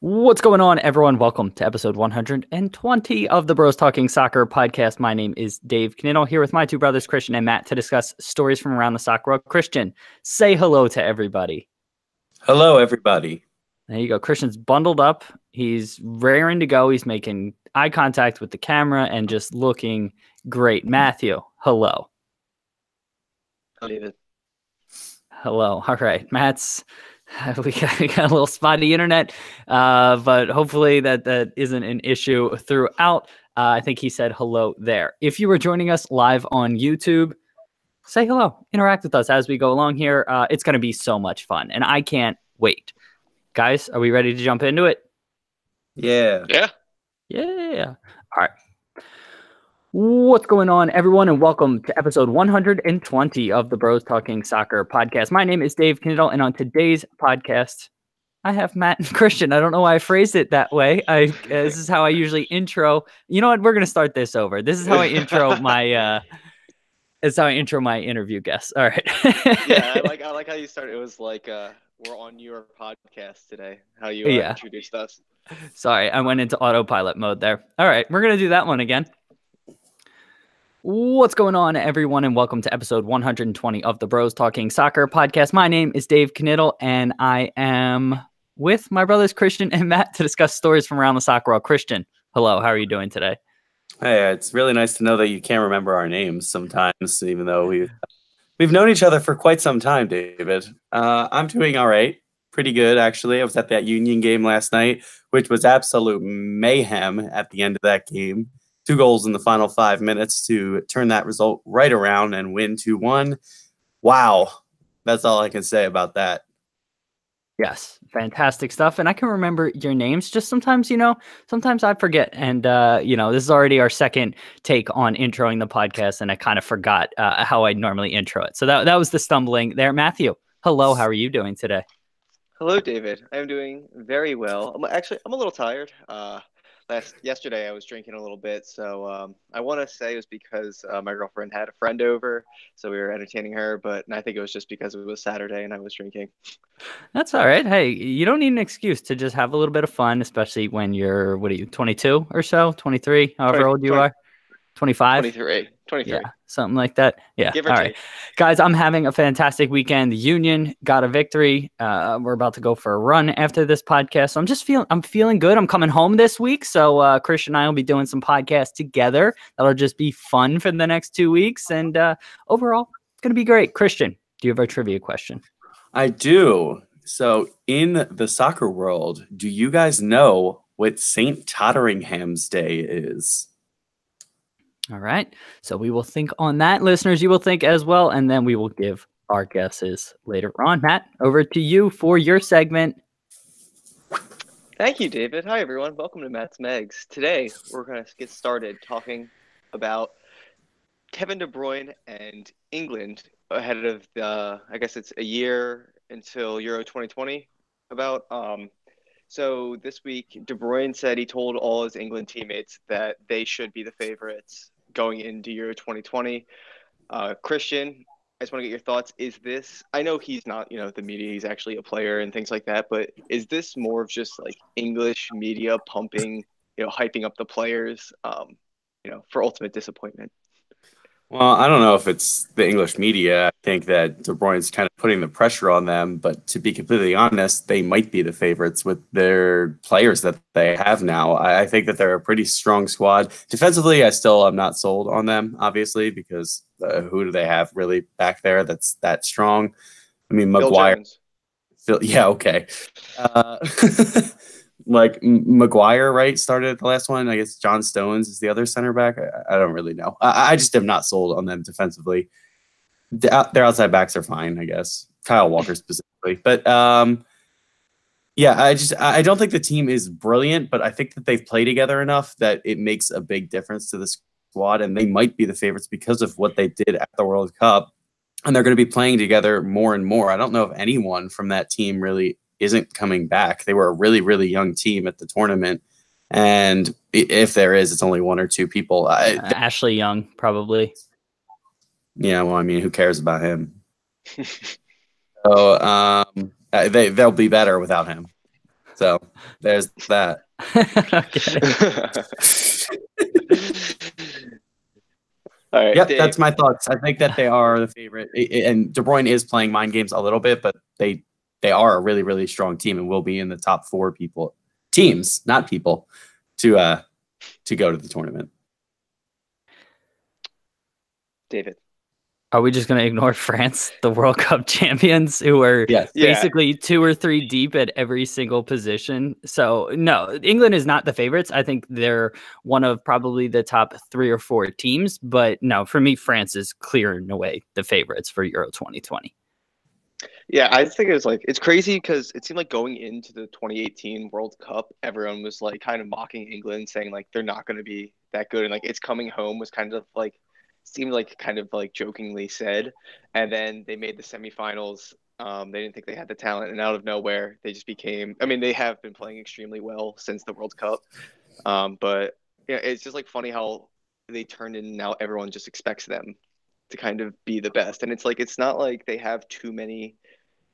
What's going on, everyone? Welcome to episode 120 of the Bros Talking Soccer podcast. My name is Dave Kniddle, here with my two brothers, Christian and Matt, to discuss stories from around the soccer world. Christian, say hello to everybody. Hello, everybody. There you go. Christian's bundled up. He's raring to go. He's making eye contact with the camera and just looking great. Matthew, hello. Hello, David. Hello. All right. Matt's... We got a little spotty internet, but hopefully that isn't an issue throughout. I think he said hello there. If you were joining us live on YouTube, say hello. Interact with us as we go along here. It's going to be so much fun, and I can't wait. Guys, are we ready to jump into it? Yeah. All right. What's going on, everyone, and welcome to episode 120 of the Bros Talking Soccer podcast. My name is Dave Kniddle, and on today's podcast, I have Matt and Christian. I don't know why I phrased it that way. This is how I usually intro. You know what? We're going to start this over. This is how I intro my it's how I intro my interview guests. All right. Yeah, I like how you started. It was like we're on your podcast today. How you introduced us. Sorry, I went into autopilot mode there. All right, we're going to do that one again. What's going on, everyone, and welcome to episode 120 of the Bros Talking Soccer podcast. My name is Dave Kniddle, and I am with my brothers Christian and Matt to discuss stories from around the soccer world. Christian, hello, how are you doing today? Hey, it's really nice to know that you can't remember our names sometimes, even though we've known each other for quite some time, David. I'm doing all right. Pretty good, actually. I was at that Union game last night, which was absolute mayhem at the end of that game. 2 goals in the final 5 minutes to turn that result right around and win 2-1. Wow. That's all I can say about that. Yes, fantastic stuff. And I can remember your names. Just sometimes, sometimes I forget. And, this is already our second take on introing the podcast, and I kind of forgot how I normally intro it. So that was the stumbling there. Matthew, hello. How are you doing today? Hello, David. I'm doing very well. I'm a little tired. Yesterday I was drinking a little bit, so I want to say it was because my girlfriend had a friend over, so we were entertaining her, but I think it was just because it was Saturday and I was drinking. That's all right. Hey, you don't need an excuse to just have a little bit of fun, especially when you're, 22 or so, 23, however old you are? 25? 23. Yeah, something like that. Yeah. Give or all take. Right. Guys, I'm having a fantastic weekend. The Union got a victory. We're about to go for a run after this podcast. So I'm feeling good. I'm coming home this week. So Christian and I will be doing some podcasts together. That'll just be fun for the next 2 weeks. And overall, it's going to be great. Christian, do you have a trivia question? I do. So in the soccer world, do you guys know what St. Totteringham's Day is? All right. So we will think on that. Listeners, you will think as well, and then we will give our guesses later on. Matt, over to you for your segment. Thank you, David. Hi, everyone. Welcome to Matt's Megs. Today, we're going to get started talking about Kevin De Bruyne and England ahead of I guess it's a year until Euro 2020 So this week, De Bruyne said he told all his England teammates that they should be the favorites going into Euro 2020. Christian, I just want to get your thoughts. Is this, I know he's not, the media, he's actually a player and things like that, but is this more of just like English media pumping, hyping up the players, for ultimate disappointment? Well, I don't know if it's the English media. I think that De Bruyne's kind of putting the pressure on them, but to be completely honest, they might be the favorites with their players that they have now. I think that they're a pretty strong squad. Defensively, I still am not sold on them, obviously, because who do they have really back there that's that strong? I mean, Maguire. Yeah, okay. Like Maguire, right? Started the last one. I guess John Stones is the other center back. I don't really know. I just am not sold on them defensively. Their outside backs are fine, I guess. Kyle Walker specifically. But yeah, I don't think the team is brilliant, but I think that they've played together enough that it makes a big difference to the squad, and they might be the favorites because of what they did at the World Cup. And they're going to be playing together more and more. I don't know if anyone from that team really isn't coming back. They were a really, really young team at the tournament. And if there is, it's only 1 or 2 people. Ashley Young, probably. Yeah, well, I mean, who cares about him? So they'll be better without him. So there's that. All right, yep, Dave. That's my thoughts. I think that they are the favorite, and De Bruyne is playing mind games a little bit, but they are a really, really strong team and will be in the top 4 teams, not people, to go to the tournament. David. Are we just going to ignore France, the World Cup champions, who are basically 2 or 3 deep at every single position? So, no, England is not the favorites. I think they're one of probably the top 3 or 4 teams. But no, for me, France is clearing away the favorites for Euro 2020. Yeah, I think it's crazy because it seemed like going into the 2018 World Cup, everyone was like kind of mocking England, saying like they're not going to be that good. And like it's coming home was kind of like seemed like kind of like jokingly said, and then they made the semifinals. They didn't think they had the talent, and out of nowhere, they just became. I mean, they have been playing extremely well since the World Cup, but yeah, it's just like funny how they turned in. Now everyone just expects them to kind of be the best, and it's like it's not like they have too many,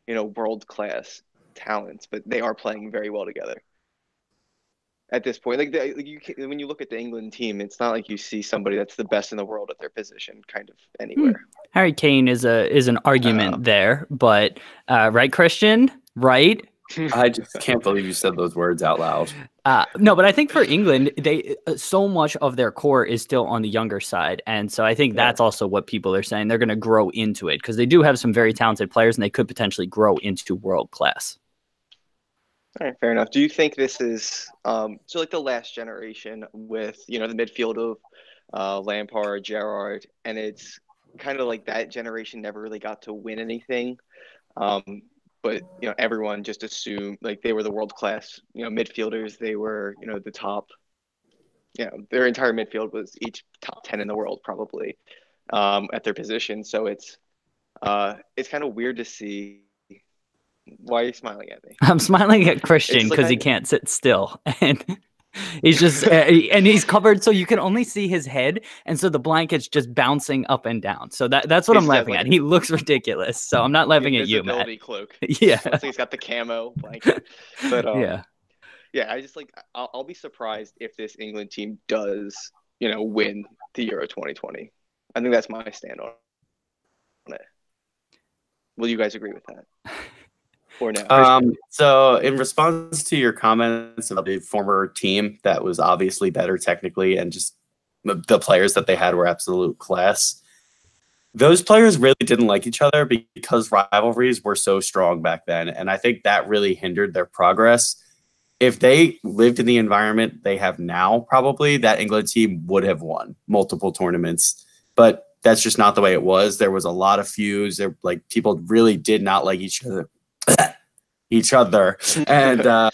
world class talents, but they are playing very well together. At this point, when you look at the England team, it's not like you see somebody that's the best in the world at their position, kind of anywhere. Harry Kane is an argument there, but right, Christian, right? I just can't believe you said those words out loud. No, but I think for England, they so much of their core is still on the younger side, and so I think that's also what people are saying. They're going to grow into it because they do have some very talented players, and they could potentially grow into world class. All right, fair enough. Do you think this is so like the last generation with the midfield of Lampard, Gerrard, and it's kind of like that generation never really got to win anything, but everyone just assumed like they were the world class midfielders. They were the top. Their entire midfield was each top 10 in the world probably at their position. So it's kind of weird to see. Why are you smiling at me? I'm smiling at Christian because he can't sit still, and he's just and he's covered so you can only see his head, and so the blanket's just bouncing up and down. So that's what I'm laughing at. He looks riculous, so I'm not laughing at you, Matt. Cloak. Yeah, looks like he's got the camo blanket. But yeah. I just I'll be surprised if this England team does win the Euro 2020. I think that's my stand on it. Will you guys agree with that? Or no? So in response to your comments about the former team that was obviously better technically and just the players that they had were absolute class, those players really didn't like each other because rivalries were so strong back then. And I think that really hindered their progress. If they lived in the environment they have now, probably that England team would have won multiple tournaments. But that's just not the way it was. There was a lot of feuds. Like people really did not like each other. And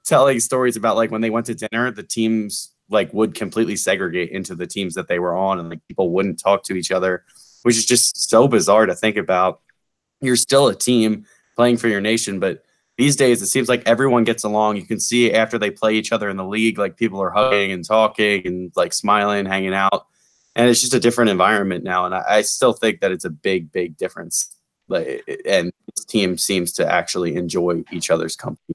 telling stories about like when they went to dinner, the teams like would completely segregate into the teams that they were on, and like people wouldn't talk to each other, which is just so bizarre to think about. You're still a team playing for your nation, but these days it seems like everyone gets along. You can see after they play each other in the league, like people are hugging and talking and like smiling, hanging out, and it's just a different environment now. And I still think that it's a big, big difference. And this team seems to actually enjoy each other's company.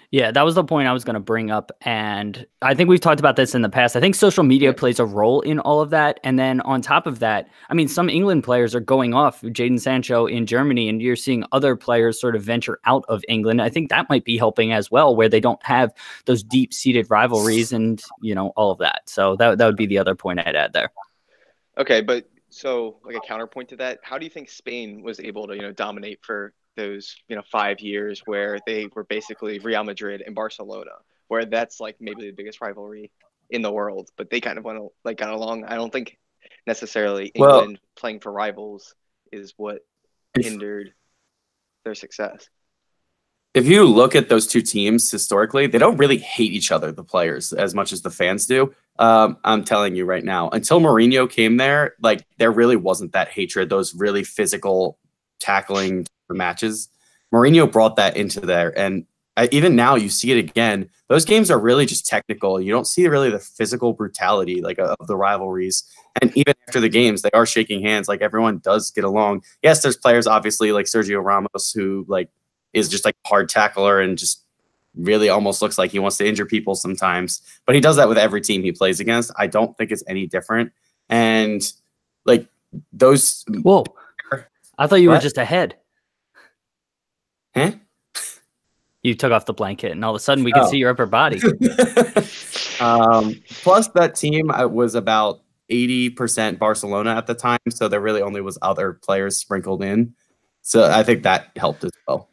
Yeah, that was the point I was going to bring up. And I think we've talked about this in the past. I think social media plays a role in all of that. And then on top of that, I mean, some England players are going off, Jadon Sancho in Germany, and you're seeing other players sort of venture out of England. I think that might be helping as well, where they don't have those deep-seated rivalries and, all of that. So that would be the other point I'd add there. Okay, but so like a counterpoint to that, how do you think Spain was able to, dominate for those, 5 years where they were basically Real Madrid and Barcelona, where that's like maybe the biggest rivalry in the world, but they kind of got along. I don't think necessarily England playing for rivals is what hindered their success. If you look at those two teams historically, they don't really hate each other, the players, as much as the fans do. I'm telling you right now, until Mourinho came there, like there really wasn't that hatred, those really physical tackling matches. Mourinho brought that into there. And even now you see it again. Those games are really just technical. You don't see really the physical brutality like of the rivalries. And even after the games, they are shaking hands. Like everyone does get along. Yes, there's players obviously like Sergio Ramos who like is just like a hard tackler and just really almost looks like he wants to injure people sometimes. But he does that with every team he plays against. I don't think it's any different. And like those. Whoa! I thought you were What? just ahead. Huh? You took off the blanket, and all of a sudden we could see your upper body. Plus, that team was about 80% Barcelona at the time, so there really only was other players sprinkled in. So I think that helped as well.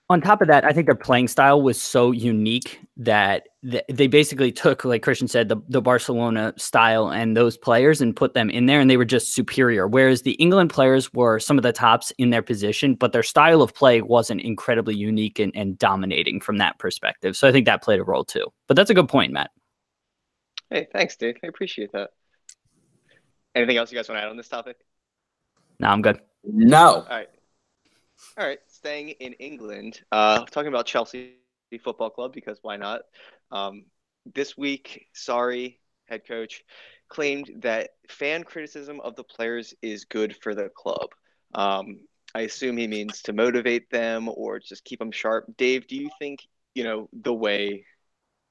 On top of that, I think their playing style was so unique that they basically took, like Christian said, the Barcelona style and those players and put them in there, and they were just superior. Whereas the England players were some of the tops in their position, but their style of play wasn't incredibly unique and dominating from that perspective. So I think that played a role too. But that's a good point, Matt. Hey, thanks, Dave. I appreciate that. Anything else you guys want to add on this topic? No, I'm good. No. All right. Staying in England, talking about Chelsea Football Club, because why not? This week, Sarri, head coach, claimed that fan criticism of the players is good for the club. I assume he means to motivate them or just keep them sharp. Dave, do you think, the way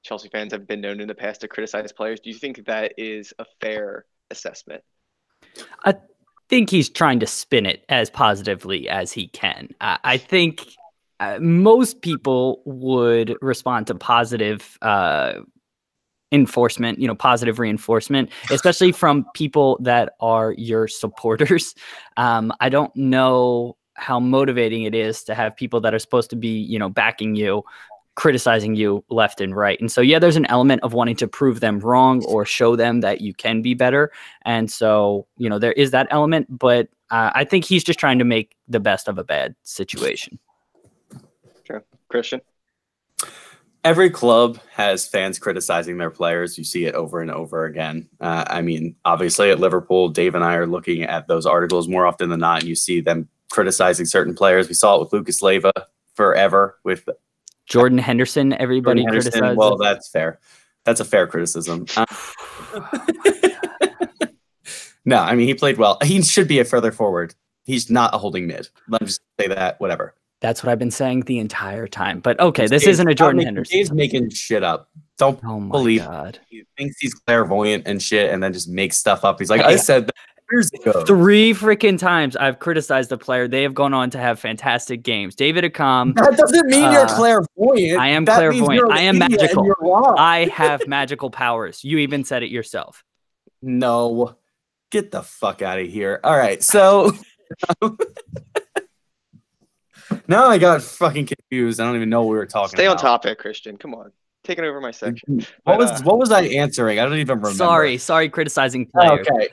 Chelsea fans have been known in the past to criticize players, do you think that is a fair assessment? I think he's trying to spin it as positively as he can. I think most people would respond to positive enforcement, positive reinforcement, especially from people that are your supporters. I don't know how motivating it is to have people that are supposed to be, backing you, criticizing you left and right. And so, yeah, there's an element of wanting to prove them wrong or show them that you can be better. And so, there is that element, but I think he's just trying to make the best of a bad situation. Sure. Christian? Every club has fans criticizing their players. You see it over and over again. I mean, obviously at Liverpool, Dave and I are looking at those articles more often than not, and you see them criticizing certain players. We saw it with Lucas Leiva forever, with Jordan Henderson, everybody criticizes. Well, that's fair. That's a fair criticism. No, I mean, he played well. He should be a further forward. He's not a holding mid. Let me just say that, whatever. That's what I've been saying the entire time. But okay, this isn't a Jordan Henderson. He's making shit up. Don't believe God. He thinks he's clairvoyant and shit and then just makes stuff up. He's like, I said that years ago. 3 freaking times I've criticized the player. They have gone on to have fantastic games. David Accam. That doesn't mean you're clairvoyant. I am clairvoyant. I am magical. I have magical powers. You even said it yourself. No. Get the fuck out of here. All right. So now I got fucking confused. I don't even know what we were talking about. Stay on topic, Christian. Come on. Taking over my section. What was I answering? I don't even remember. Sorry, criticizing players. Okay.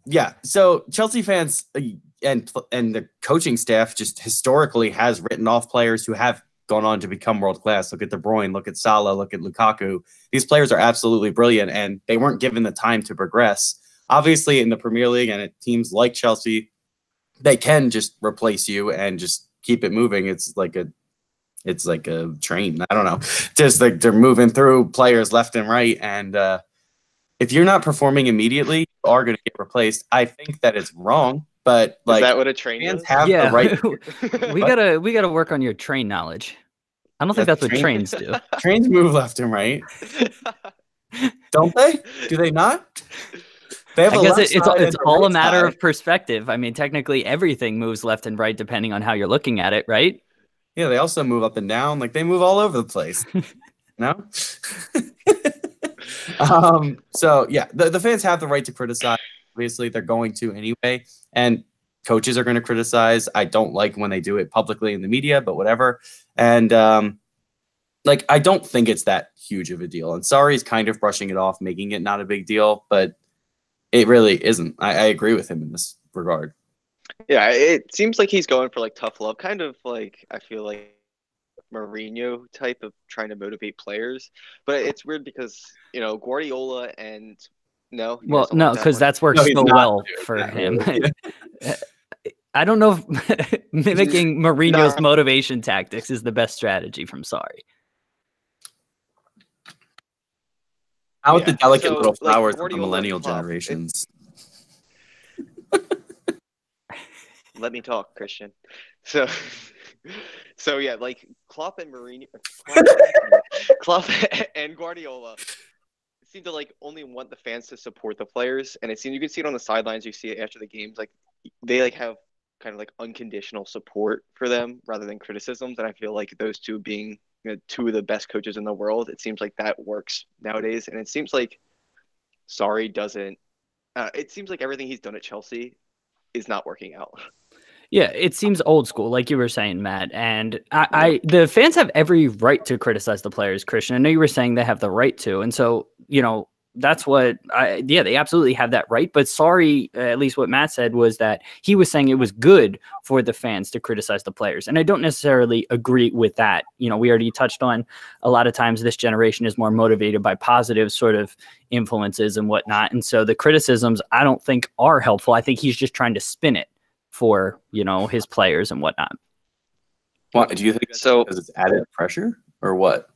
Yeah. So Chelsea fans and the coaching staff just historically has written off players who have gone on to become world class. Look at De Bruyne, look at Salah, look at Lukaku. These players are absolutely brilliant, and they weren't given the time to progress. Obviously, in the Premier League and at teams like Chelsea, they can just replace you and just keep it moving. It's like a train. I don't know. Just like they're moving through players left and right. And if you're not performing immediately, you are going to get replaced. I think that it's wrong, but like, is that what a train is? The right. we gotta work on your train knowledge. I don't think that's what trains do. Trains move left and right. Don't they? Do they not? I guess it's all a matter of perspective. I mean, technically everything moves left and right depending on how you're looking at it, right? Yeah, they also move up and down. Like they move all over the place. No? So yeah, the fans have the right to criticize. Obviously, they're going to anyway. And coaches are going to criticize. I don't like when they do it publicly in the media, but whatever. And I don't think it's that huge of a deal. And Sarri is kind of brushing it off, making it not a big deal, but it really isn't. I agree with him in this regard. Yeah, it seems like he's going for like tough love, kind of like I feel like Mourinho type of trying to motivate players. But it's weird because Guardiola and because that's worked so well for him. I don't know if mimicking Mourinho's motivation tactics is the best strategy from Sarri. How with the delicate little flowers of the millennial generations? Let me talk, Christian. So So yeah, like Klopp and Mourinho, Klopp and Guardiola seem to like only want the fans to support the players, and you can see it on the sidelines. You see it after the games, like they like have kind of like unconditional support for them rather than criticisms. And I feel like those two being two of the best coaches in the world, it seems like that works nowadays. And it seems like Sarri doesn't. It seems like everything he's done at Chelsea is not working out. Yeah, it seems old school, like you were saying, Matt. And the fans have every right to criticize the players, Christian. I know you were saying they have the right to. And so, that's what they absolutely have that right. But sorry, at least what Matt said was that he was saying it was good for the fans to criticize the players. And I don't necessarily agree with that. We already touched on a lot of times this generation is more motivated by positive sort of influences and whatnot. And so the criticisms I don't think are helpful. I think he's just trying to spin it for his players and whatnot. What do you think? So because it's added pressure or what?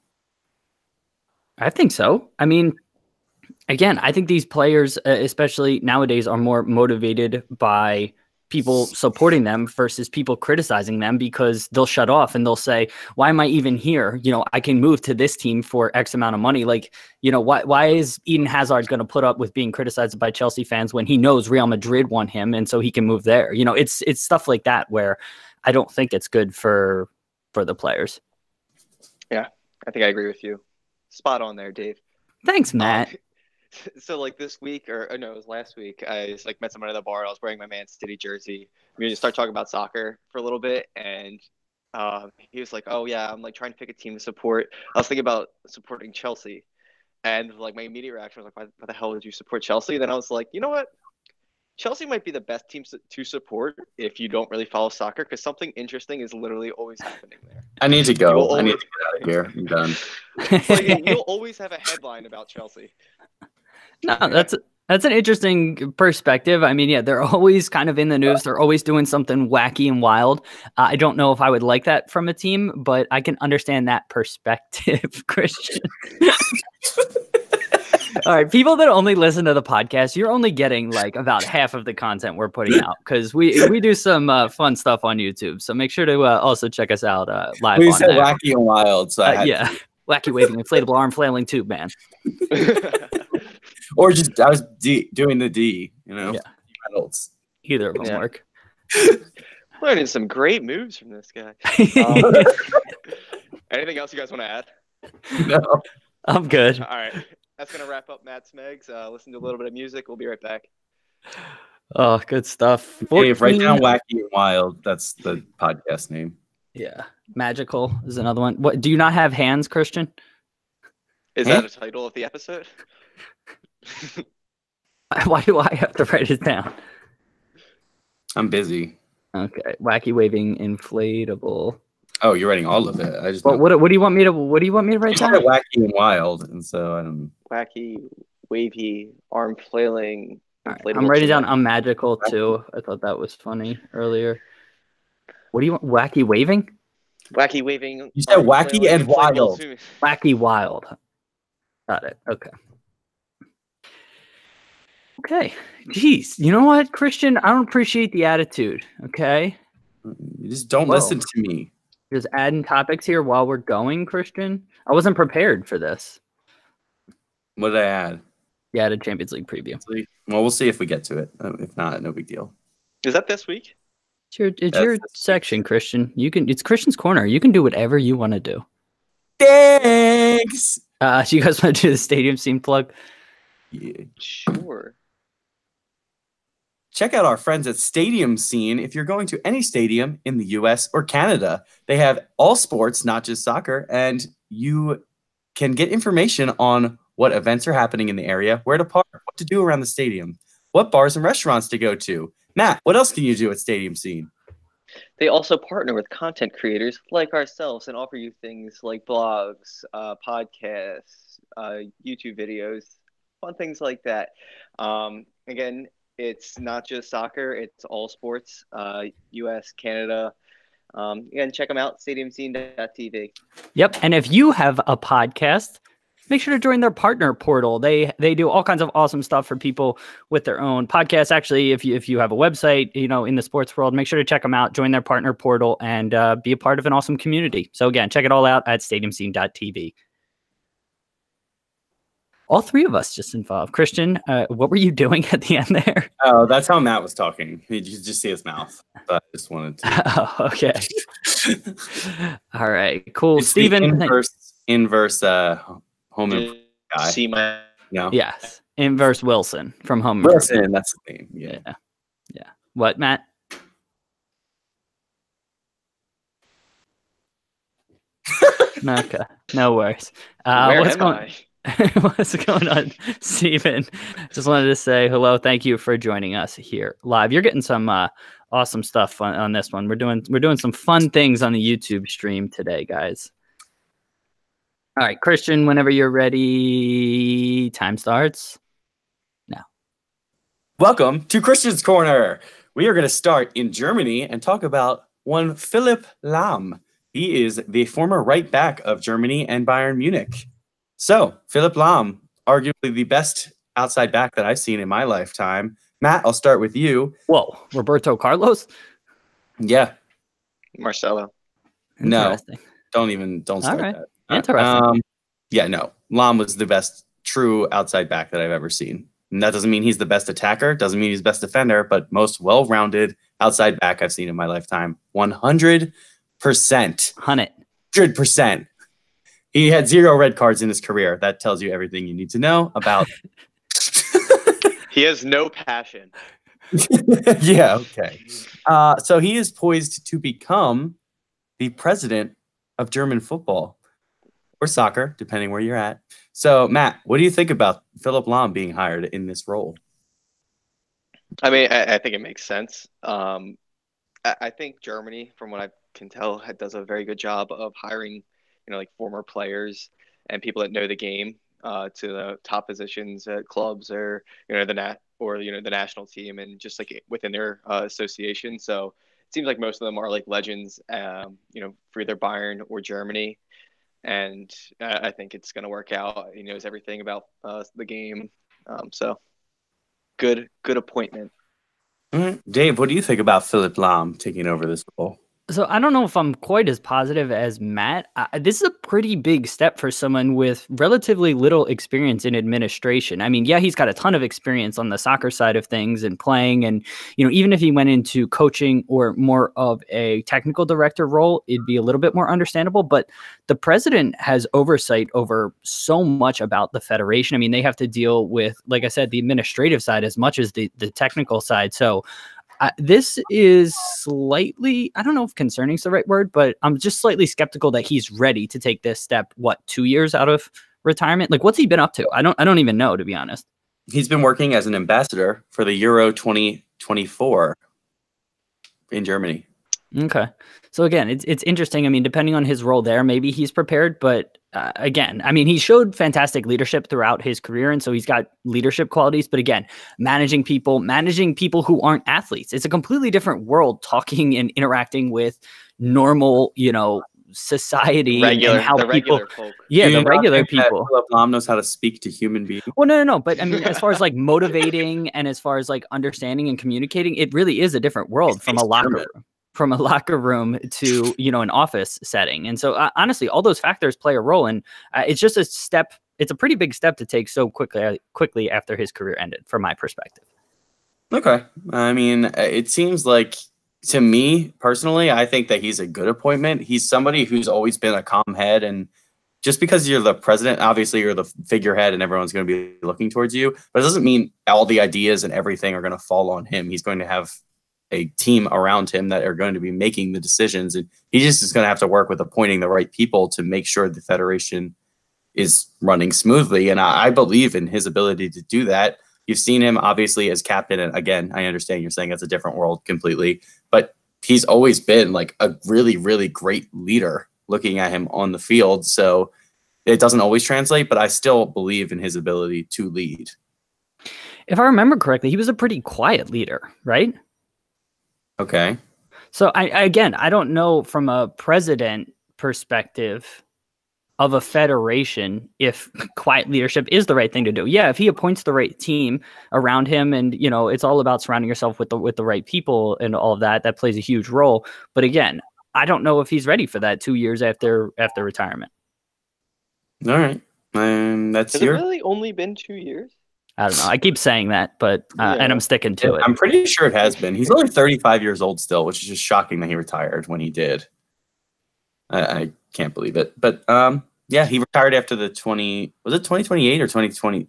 I think so. I mean, again, I think these players, especially nowadays, are more motivated by people supporting them versus people criticizing them, because they'll shut off and they'll say, why am I even here? I can move to this team for X amount of money. Like, why is Eden Hazard going to put up with being criticized by Chelsea fans when he knows Real Madrid want him and so he can move there? It's stuff like that where I don't think it's good for the players. Yeah, I think I agree with you. Spot on there, Dave. Thanks, Matt. So like this week, or no, it was last week, I just like met someone at the bar. I was wearing my Man City jersey. We just start talking about soccer for a little bit, and he was like, "Oh yeah, I'm like trying to pick a team to support." I was thinking about supporting Chelsea, and like my immediate reaction was like, "Why the hell would you support Chelsea?" Then I was like, "You know what? Chelsea might be the best team to support if you don't really follow soccer, because something interesting is literally always happening there." I need to go. I need to get out of here. I'm done. Like, you'll always have a headline about Chelsea. No, that's an interesting perspective. I mean, yeah, they're always kind of in the news. They're always doing something wacky and wild. I don't know if I would like that from a team, but I can understand that perspective, Christian. All right, people that only listen to the podcast, you're only getting like about half of the content we're putting out, because we do some fun stuff on YouTube. So make sure to also check us out live. We said wacky and wild, so wacky waving inflatable arm flailing tube man. Or just I was doing the D, Reynolds. Either of them work. Learning some great moves from this guy. Anything else you guys want to add? No, I'm good. All right, that's gonna wrap up Matt's Megs. Listen to a little bit of music. We'll be right back. Oh, good stuff. Dave, write down Wacky and Wild. That's the podcast name. Yeah, Magical is another one. What do you not have hands, Christian? Is that a title of the episode? Why do I have to write it down? I'm busy. Okay, wacky waving inflatable. Oh, you're writing all of it. I just. Well, what do you want me to write down? Wacky and wild, and so I don't. Wacky, wavy, arm flailing. Right, I'm writing down I'm magical too. I thought that was funny earlier. What do you want? Wacky waving? Wacky waving. You said wacky and wild. Wacky wild. Got it. Okay. Okay. Jeez. You know what, Christian? I don't appreciate the attitude. Okay. You just don't listen to me. Just adding topics here while we're going, Christian. I wasn't prepared for this. What did I add? You added Champions League preview. Well, we'll see if we get to it. If not, no big deal. Is that this week? It's your section, Christian. It's Christian's Corner. You can do whatever you want to do. Thanks. Do you guys want to do the stadium scene plug? Yeah. Sure. Check out our friends at Stadium Scene. If you're going to any stadium in the US or Canada, they have all sports, not just soccer, and you can get information on what events are happening in the area, where to park, what to do around the stadium, what bars and restaurants to go to. Matt, what else can you do at Stadium Scene? They also partner with content creators like ourselves and offer you things like blogs, podcasts, YouTube videos, fun things like that. Again, it's not just soccer, it's all sports, US, Canada. And check them out, stadiumscene.tv. Yep. And if you have a podcast, make sure to join their partner portal. They do all kinds of awesome stuff for people with their own podcasts. Actually, if you have a website, in the sports world, make sure to check them out, join their partner portal, and be a part of an awesome community. So again, check it all out at stadiumscene.tv. All three of us just involved. Christian, what were you doing at the end there? Oh, that's how Matt was talking. You could just see his mouth. But I just wanted to. Oh, okay. All right. Cool. It's Steven. Inverse home improvement guy. See my Yes. Inverse Wilson from Home Wilson, that's the name. Yeah. Yeah. What, Matt? Okay. No worries. What's going on, Steven? Just wanted to say hello. Thank you for joining us here live. You're getting some awesome stuff on this one. We're doing some fun things on the YouTube stream today, guys. All right, Christian, whenever you're ready, time starts now. Welcome to Christian's Corner. We are going to start in Germany and talk about one Philipp Lahm. He is the former right back of Germany and Bayern Munich. So, Philipp Lahm, arguably the best outside back that I've seen in my lifetime. Matt, I'll start with you. Whoa, Roberto Carlos? Yeah. Marcelo. No, don't start that. Interesting. Yeah, no. Lahm was the best true outside back that I've ever seen. And that doesn't mean he's the best attacker, doesn't mean he's the best defender, but most well-rounded outside back I've seen in my lifetime. 100%. 100%. He had 0 red cards in his career. That tells you everything you need to know about. He has no passion. Yeah, okay. So he is poised to become the president of German football or soccer, depending where you're at. So, Matt, what do you think about Philipp Lahm being hired in this role? I mean, I think it makes sense. I think Germany, from what I can tell, does a very good job of hiring like former players and people that know the game to the top positions at clubs or the national team and just like within their association. So it seems like most of them are like legends, for either Bayern or Germany. And I think it's going to work out. He knows everything about the game. So good appointment. Mm-hmm. Dave, what do you think about Philipp Lahm taking over this role? So I don't know if I'm quite as positive as Matt. This is a pretty big step for someone with relatively little experience in administration. I mean, yeah, he's got a ton of experience on the soccer side of things and playing. And, even if he went into coaching or more of a technical director role, it'd be a little bit more understandable. But the president has oversight over so much about the federation. I mean, they have to deal with, like I said, the administrative side as much as the technical side. So this is slightly, I don't know if concerning is the right word, but I'm just slightly skeptical that he's ready to take this step. 2 years out of retirement? Like, what's he been up to? I don't even know, to be honest. He's been working as an ambassador for the Euro 2024 in Germany. Okay. So again, it's interesting. I mean, depending on his role there, maybe he's prepared. But again, I mean, he showed fantastic leadership throughout his career. And so he's got leadership qualities. But again, managing people who aren't athletes. It's a completely different world talking and interacting with normal, society and how the people. Folk. Yeah, the regular people. Philipp Lahm knows how to speak to human beings. Well, no. But I mean, as far as like motivating and as far as like understanding and communicating, it really is a different world from a locker room. From a locker room to, an office setting. And so honestly, all those factors play a role. And it's just a step. It's a pretty big step to take so quickly after his career ended, from my perspective. Okay. I mean, it seems like, to me personally, I think that he's a good appointment. He's somebody who's always been a calm head. And just because you're the president, obviously you're the figurehead and everyone's going to be looking towards you. But it doesn't mean all the ideas and everything are going to fall on him. He's going to have a team around him that are going to be making the decisions. And he just is going to have to work with appointing the right people to make sure the federation is running smoothly. And I believe in his ability to do that. You've seen him obviously as captain. And again, I understand you're saying it's a different world completely, but he's always been like a really, really great leader looking at him on the field. So it doesn't always translate, but I still believe in his ability to lead. If I remember correctly, he was a pretty quiet leader, right? Okay. So I don't know from a president perspective of a federation if quiet leadership is the right thing to do. Yeah, if he appoints the right team around him, and it's all about surrounding yourself with the right people and all of that, that plays a huge role. But again, I don't know if he's ready for that 2 years after retirement. All right. That's Has it really only been 2 years? I don't know. I keep saying that, but and I'm sticking to it. I'm pretty sure it has been. He's only 35 years old still, which is just shocking that he retired when he did. I can't believe it. But yeah, he retired after the 2028 or 2020?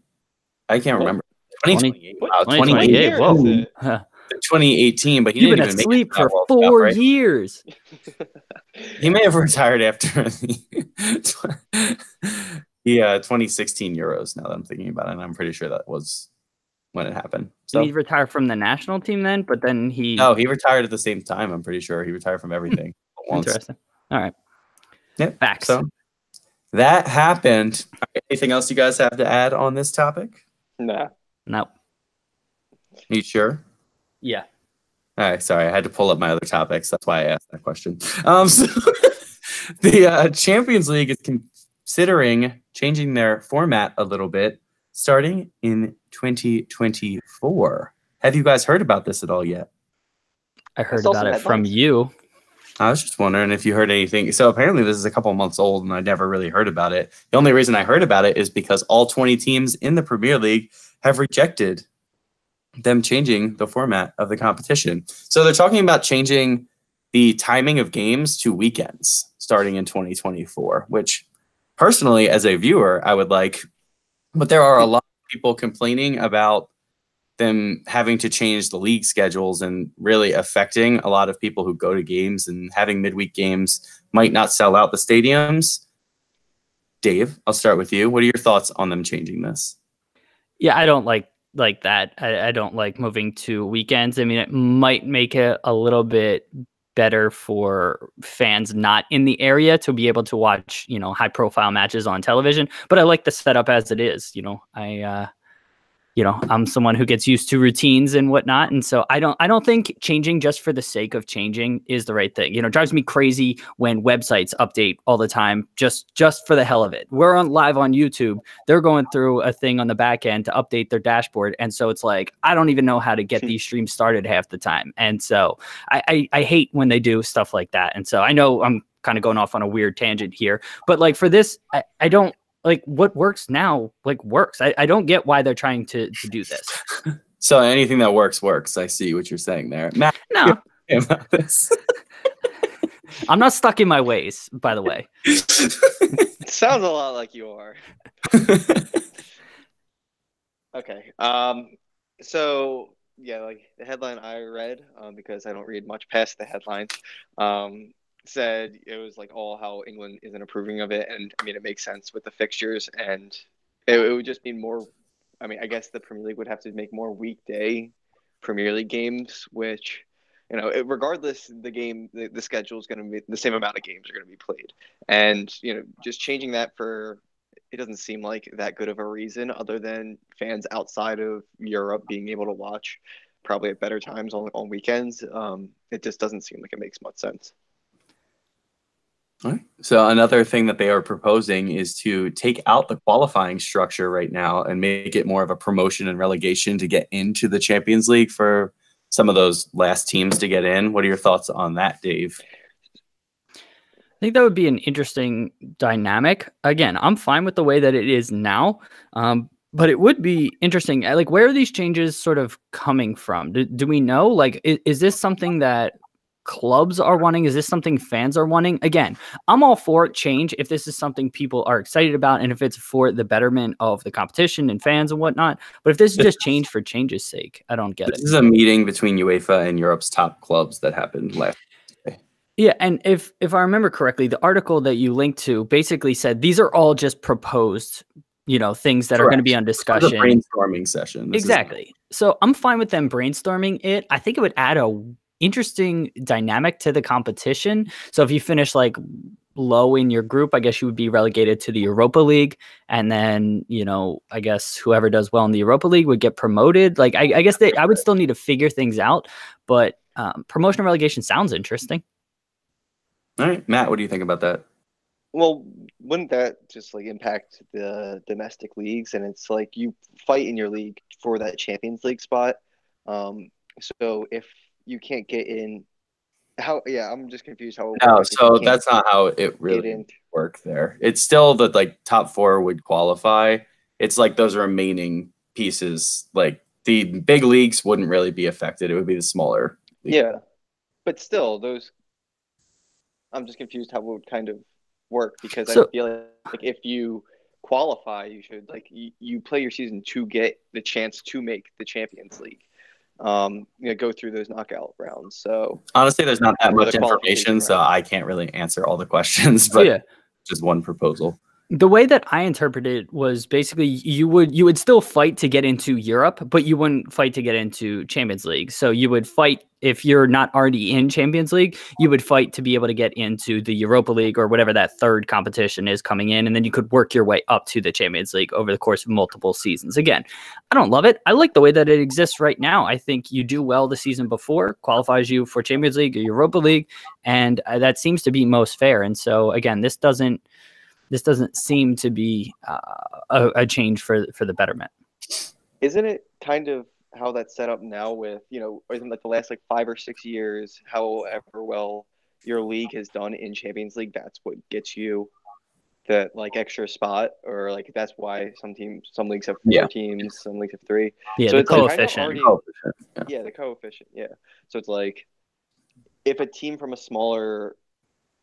I can't remember. 2028. Wow, 2028. Whoa. 2018, but he You've didn't been even asleep make it for 4 years. He may have retired after the 2016 Euros, now that I'm thinking about it. And I'm pretty sure that was when it happened. So he retired from the national team then, but then No, he retired at the same time. I'm pretty sure he retired from everything at once. Interesting. All right. Yep. Facts. So that happened. Anything else you guys have to add on this topic? Nah. No. You sure? Yeah. All right. Sorry, I had to pull up my other topics. That's why I asked that question. So the Champions League is considering changing their format a little bit starting in 2024. Have you guys heard about this at all yet? I heard about it from you. I was just wondering if you heard anything. So apparently this is a couple months old and I never really heard about it. The only reason I heard about it is because all 20 teams in the Premier League have rejected them changing the format of the competition. So they're talking about changing the timing of games to weekends starting in 2024, which personally, as a viewer, I would like. But there are a lot of people complaining about them having to change the league schedules and really affecting a lot of people who go to games, and having midweek games might not sell out the stadiums. Dave, I'll start with you. What are your thoughts on them changing this? Yeah, I don't like that. I don't like moving to weekends. I mean, it might make it a little bit better for fans not in the area to be able to watch, high profile matches on television. But I like the setup as it is. I'm someone who gets used to routines and whatnot. And so I don't think changing just for the sake of changing is the right thing. It drives me crazy when websites update all the time, just for the hell of it. We're live on YouTube. They're going through a thing on the back end to update their dashboard. And so it's like, I don't even know how to get these streams started half the time. And so I hate when they do stuff like that. And so I know I'm kind of going off on a weird tangent here, but like for this, I don't, like what works now, works. I don't get why they're trying to do this. So anything that works. I see what you're saying there. Matt, no. About this. I'm not stuck in my ways, by the way. It sounds a lot like you are. Okay. So yeah, like the headline I read, because I don't read much past the headlines, said it was like all how England isn't approving of it, and I mean it makes sense with the fixtures, and it would just mean more. I mean, I guess the Premier League would have to make more weekday Premier League games, which, regardless, the schedule is going to be the same amount of games are going to be played, and just changing that it doesn't seem like that good of a reason, other than fans outside of Europe being able to watch probably at better times on weekends. It just doesn't seem like it makes much sense. All right. So another thing that they are proposing is to take out the qualifying structure right now and make it more of a promotion and relegation to get into the Champions League for some of those last teams to get in. What are your thoughts on that, Dave? I think that would be an interesting dynamic. Again, I'm fine with the way that it is now, but it would be interesting. Like, where are these changes sort of coming from? Do we know? Like, is this something that clubs are wanting? Is this something fans are wanting? Again, I'm all for change if this is something people are excited about and if it's for the betterment of the competition and fans and whatnot. But if this is just change for change's sake, I don't get it. This is a meeting between UEFA and Europe's top clubs that happened last day. Yeah, and if I remember correctly, the article that you linked to basically said these are all just proposed, things that are going to be on discussion. It's a brainstorming session. Exactly. So I'm fine with them brainstorming it. I think it would add a interesting dynamic to the competition. So if you finish like low in your group, I guess you would be relegated to the Europa League, and then I guess whoever does well in the Europa League would get promoted. Like I guess I would still need to figure things out, but promotion and relegation sounds interesting. All right, Matt, what do you think about that? Well, wouldn't that just like impact the domestic leagues? And it's like you fight in your league for that Champions League spot. So if you can't get in, how? Yeah, I'm just confused how it No, works if you so can't that's not how it get really in. work there. It's still that like top four would qualify. It's like those remaining pieces, like the big leagues wouldn't really be affected. It would be the smaller leagues. Yeah, but still, those. I'm just confused how it would kind of work because I So feel like if you qualify, you should like you play your season to get the chance to make the Champions League. Go through those knockout rounds. So Honestly, there's not that or much the information, qualification so rounds. I can't really answer all the questions, but yeah, just one proposal. the way that I interpreted it was basically you would still fight to get into Europe, but you wouldn't fight to get into Champions League. So you would fight if you're not already in Champions League, you would fight to be able to get into the Europa League or whatever that third competition is coming in, and then you could work your way up to the Champions League over the course of multiple seasons. Again, I don't love it. I like the way that it exists right now. I think you do well the season before qualifies you for Champions League or Europa League, and that seems to be most fair. And so again, this doesn't seem to be a change for the betterment. Isn't it kind of how that's set up now with, isn't like the last like 5 or 6 years, however well your league has done in Champions League, that's what gets you that like extra spot, or like that's why some leagues have four teams, some leagues have three. Yeah, So the it's like kind of coefficient. already, yeah, the coefficient, yeah. So it's like if a team from a smaller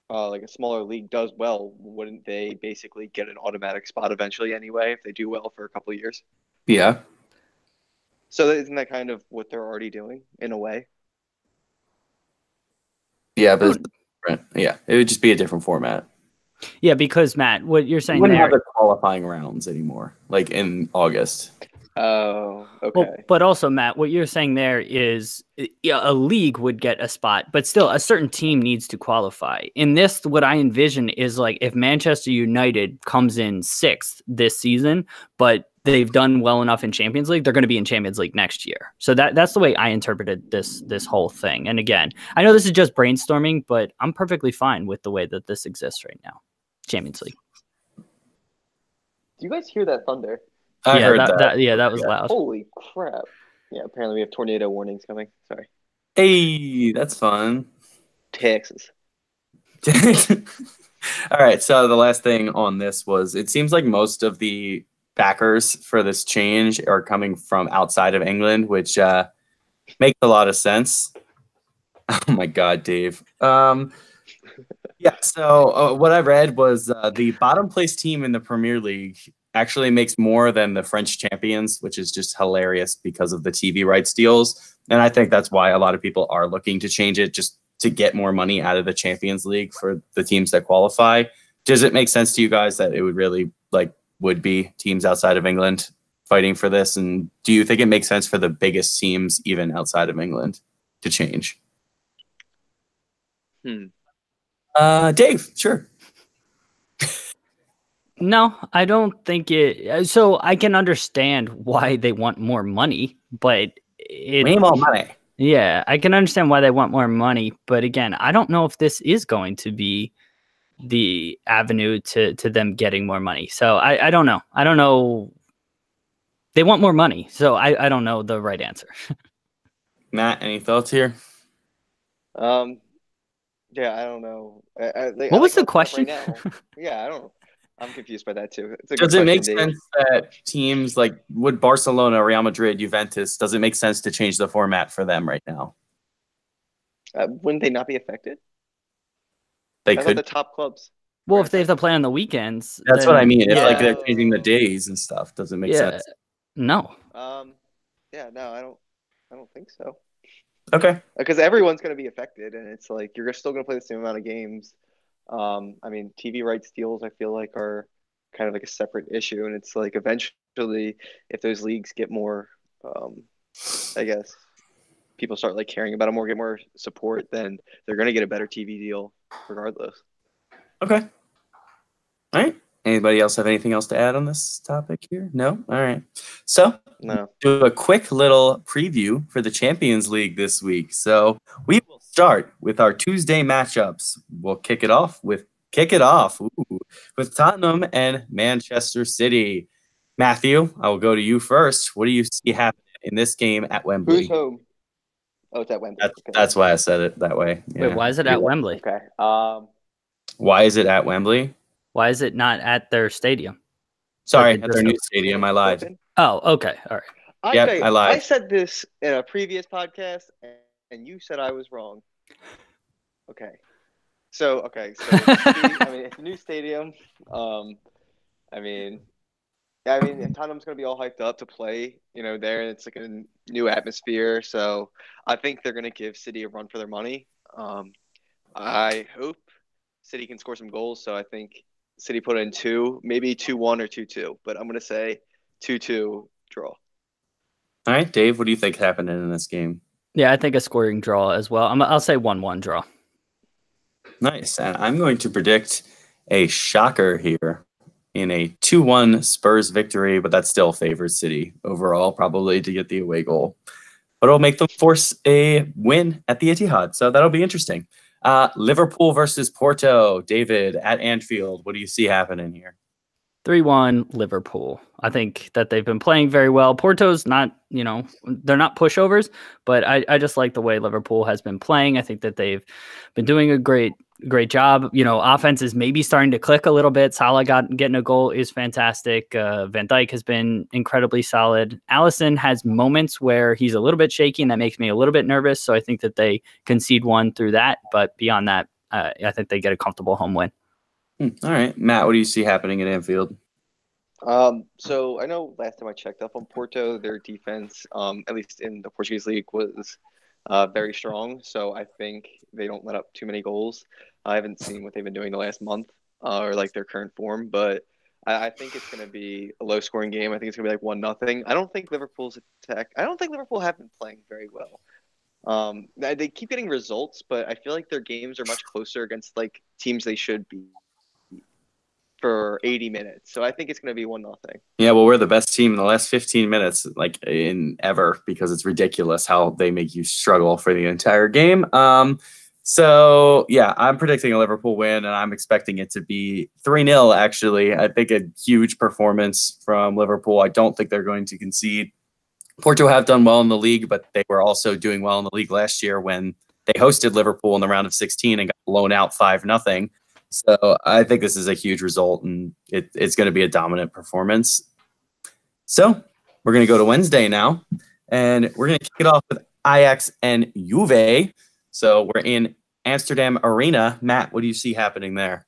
like a smaller league does well, wouldn't they basically get an automatic spot eventually anyway if they do well for a couple of years? Yeah. So isn't that kind of what they're already doing in a way? Yeah, but it's different. Yeah, it would just be a different format. Yeah, because Matt, what you're You saying wouldn't there, have the qualifying rounds anymore, like in August. Oh, okay. well, but also Matt, what you're saying there is a league would get a spot, but still a certain team needs to qualify. In this, what I envision is like if Manchester United comes in sixth this season, but they've done well enough in Champions League, they're going to be in Champions League next year. So that's the way I interpreted this whole thing. And again, I know this is just brainstorming, but I'm perfectly fine with the way that this exists right now. Champions League. Do you guys hear that thunder? I heard that. That was loud. Holy crap. Yeah, apparently we have tornado warnings coming. Sorry. Hey, that's fun. Texas. All right, so the last thing on this was it seems like most of the backers for this change are coming from outside of England, which makes a lot of sense. Oh my God, Dave. Yeah, so what I read was the bottom place team in the Premier League actually makes more than the French champions, which is just hilarious because of the TV rights deals. And I think that's why a lot of people are looking to change it, just to get more money out of the Champions League for the teams that qualify. Does it make sense to you guys that it would really would be teams outside of England fighting for this? And do you think it makes sense for the biggest teams, even outside of England, to change? Dave, sure. No, I don't think it. So I can understand why they want more money, but way more money. Yeah, I can understand why they want more money, but again, I don't know if this is going to be the avenue to them getting more money. So I don't know. I don't know. They want more money, so I don't know the right answer. Matt, any thoughts here? Yeah, I don't know. What was the question? Right now. Yeah, I don't know. I'm confused by that too. Does it make sense that teams would Barcelona, Real Madrid, Juventus, does it make sense to change the format for them right now? Wouldn't they not be affected? They could. The top clubs. Well, if they have to play on the weekends. That's what I mean. If they're changing the days and stuff, does it make sense? No. Yeah, no, I don't think so. Okay. Because everyone's going to be affected, and it's like you're still going to play the same amount of games. I mean, TV rights deals, I feel like, are kind of like a separate issue. And it's like eventually, if those leagues get more, I guess, people start caring about them more, get more support, then they're going to get a better TV deal regardless. Okay. All right. Anybody else have anything else to add on this topic here? No? All right. So, do a quick little preview for the Champions League this week. So, we will start with our Tuesday matchups. We'll kick it off with kick it off with Tottenham and Manchester City. Matthew, I will go to you first. What do you see happening in this game at Wembley? Who's home? Oh, it's at Wembley. That's why I said it that way. Wait, why is it at Wembley? Okay. Why is it at Wembley? Why is it not at their stadium? Sorry, at their new stadium. I lied. Oh, okay. All right. I lied. I said this in a previous podcast, and you said I was wrong. Okay. So it's a new stadium. Tottenham's going to be all hyped up to play, there, and it's like a new atmosphere. So I think they're going to give City a run for their money. I hope City can score some goals. So I think City put in 2, maybe 2-1 or 2-2. But I'm going to say 2-2 draw. All right, Dave, what do you think happened in this game? Yeah, I think a scoring draw as well. I'll say 1-1 draw. Nice. And I'm going to predict a shocker here in a 2-1 Spurs victory, but that still favors City overall, probably to get the away goal. But it'll make them force a win at the Etihad, so that'll be interesting. Liverpool versus Porto. David, at Anfield, what do you see happening here? 3-1 Liverpool. I think that they've been playing very well. Porto's not, they're not pushovers, but I just like the way Liverpool has been playing. I think that they've been doing a great job. Offense is maybe starting to click a little bit. Salah getting a goal is fantastic. Van Dijk has been incredibly solid. Alisson has moments where he's a little bit shaky, and that makes me a little bit nervous. So I think that they concede one through that. But beyond that, I think they get a comfortable home win. All right. Matt, what do you see happening at Anfield? So I know last time I checked up on Porto, their defense, at least in the Portuguese league, was very strong. So I think they don't let up too many goals. I haven't seen what they've been doing the last month or like their current form, but I think it's going to be a low-scoring game. I think it's going to be like 1-0. I don't think Liverpool have been playing very well. They keep getting results, but I feel like their games are much closer against like teams they should be for 80 minutes. So I think it's going to be 1-0. Yeah, well, we're the best team in the last 15 minutes, like in ever, because it's ridiculous how they make you struggle for the entire game. So yeah, I'm predicting a Liverpool win, and I'm expecting it to be 3-0, actually. I think a huge performance from Liverpool. I don't think they're going to concede. Porto have done well in the league, but they were also doing well in the league last year when they hosted Liverpool in the round of 16 and got blown out 5-0. So I think this is a huge result, and it's going to be a dominant performance. So we're going to go to Wednesday now, and we're going to kick it off with Ajax and Juve. So we're in Amsterdam Arena. Matt, what do you see happening there?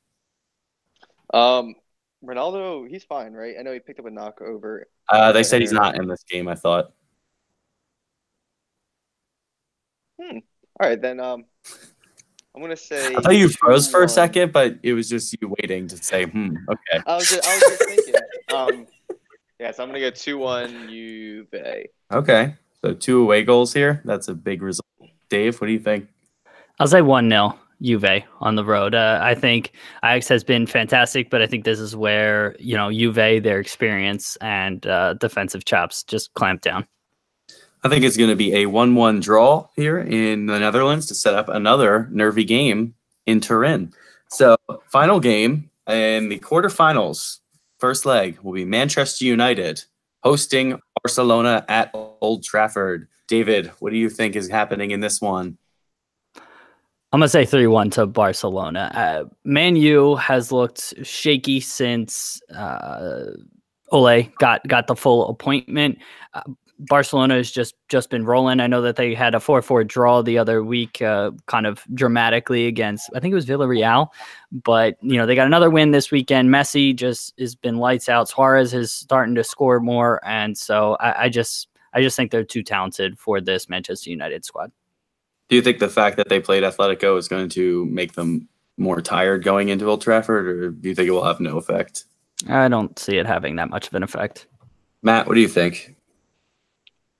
Ronaldo, he's fine, right? I know he picked up a knock over. They said he's not in this game, I thought. All right, then I'm going to say... I thought you froze for a second, but it was just you waiting to say, okay. I was just thinking. So I'm going to go 2-1 Juve. Okay, so 2 away goals here. That's a big result. Dave, what do you think? I'll say 1-0 Juve on the road. I think Ajax has been fantastic, but I think this is where, Juve, their experience and defensive chops just clamp down. I think it's going to be a 1-1 draw here in the Netherlands to set up another nervy game in Turin. So, final game in the quarterfinals, first leg, will be Manchester United hosting Barcelona at Old Trafford. David, what do you think is happening in this one? I'm going to say 3-1 to Barcelona. Man U has looked shaky since Ole got the full appointment. Barcelona has just been rolling. I know that they had a 4-4 draw the other week, kind of dramatically against, I think it was Villarreal, but they got another win this weekend. Messi just has been lights out. Suarez is starting to score more, and so I just think they're too talented for this Manchester United squad. Do you think the fact that they played Atletico is going to make them more tired going into Old Trafford, or do you think it will have no effect? I don't see it having that much of an effect. Matt, what do you think?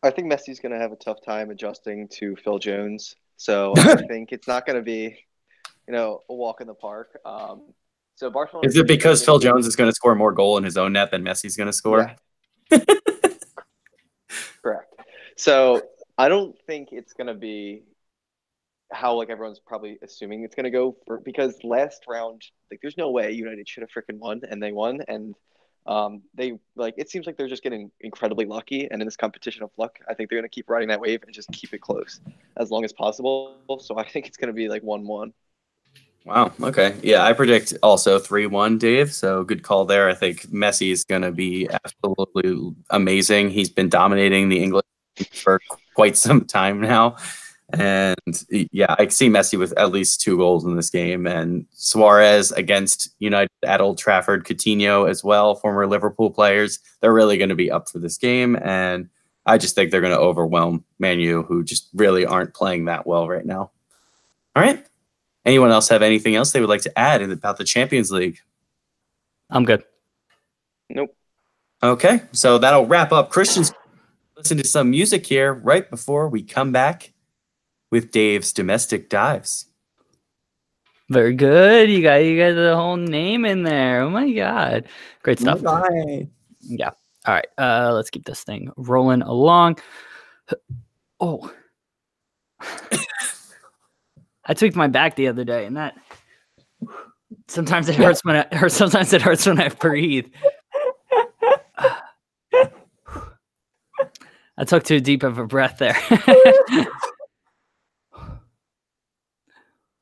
I think Messi's going to have a tough time adjusting to Phil Jones. So I think it's not going to be, a walk in the park. So Barcelona. Is it because Phil Jones is going to score more goal in his own net than Messi's going to score? Yeah. Correct. So I don't think it's going to be how like everyone's probably assuming it's gonna go because last round, like there's no way United should have freaking won, and they won, and they like it seems like they're just getting incredibly lucky, and in this competition of luck, I think they're gonna keep riding that wave and just keep it close as long as possible. So I think it's gonna be like 1-1. Wow. Okay. Yeah, I predict also 3-1, Dave. So good call there. I think Messi is going to be absolutely amazing. He's been dominating the English for quite some time now. And yeah, I see Messi with at least 2 goals in this game. And Suarez against United at Old Trafford, Coutinho as well, former Liverpool players. They're really going to be up for this game. And I just think they're going to overwhelm Man U, who just really aren't playing that well right now. All right. Anyone else have anything else they would like to add about the Champions League? I'm good. Nope. Okay, so that'll wrap up. Christian's listen to some music here right before we come back with Dave's Domestic Dives. Very good. You got the whole name in there. Oh my god. Great stuff. Bye. Yeah. All right. Let's keep this thing rolling along. Oh. I tweaked my back the other day, and that sometimes it hurts when sometimes it hurts when I breathe. I took too deep of a breath there.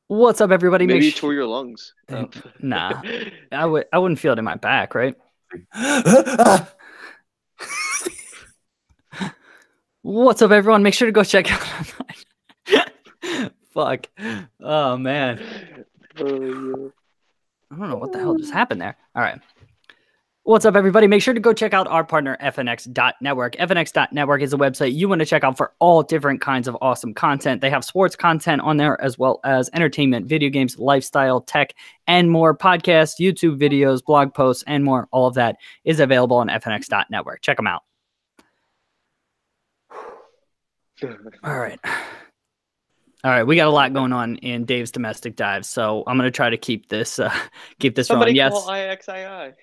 What's up, everybody? Maybe you tore your lungs. Nah, I wouldn't feel it in my back, right? What's up, everyone? Make sure to go check out. Fuck. Oh man. I don't know what the hell just happened there. All right. What's up, everybody? Make sure to go check out our partner, FNX.network. FNX.network is a website you want to check out for all different kinds of awesome content. They have sports content on there, as well as entertainment, video games, lifestyle, tech, and more. Podcasts, YouTube videos, blog posts, and more. All of that is available on FNX.network. Check them out. All right. All right, we got a lot going on in Dave's Domestic Dives, so I'm going to try to keep this Somebody rolling. call IXII.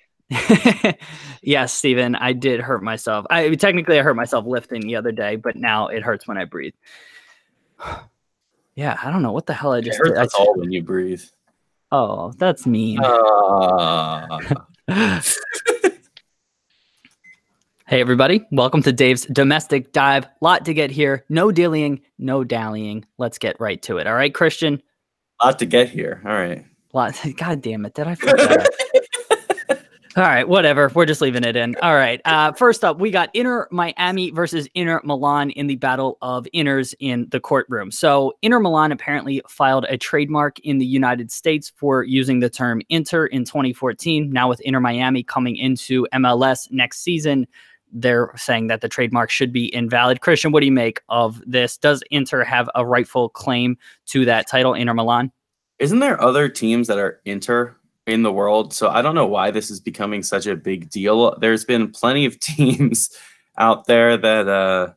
Yes, Steven, I did hurt myself. I hurt myself lifting the other day, but now it hurts when I breathe. Yeah, I don't know what the hell I just did. It hurts all when you breathe. Oh, that's mean. Hey, everybody. Welcome to Dave's Domestic Dive. Lot to get here. No dillying, no dallying. Let's get right to it. All right, Christian? Lot to get here. All right. God damn it. Did I fuck that up? All right, whatever. We're just leaving it in. All right. First up, we got Inter Miami versus Inter Milan in the battle of Inters in the courtroom. So Inter Milan apparently filed a trademark in the United States for using the term Inter in 2014. Now with Inter Miami coming into MLS next season, they're saying that the trademark should be invalid. Christian, what do you make of this? Does Inter have a rightful claim to that title, Inter Milan? Isn't there other teams that are Inter in the world? So I don't know why this is becoming such a big deal. There's been plenty of teams out there that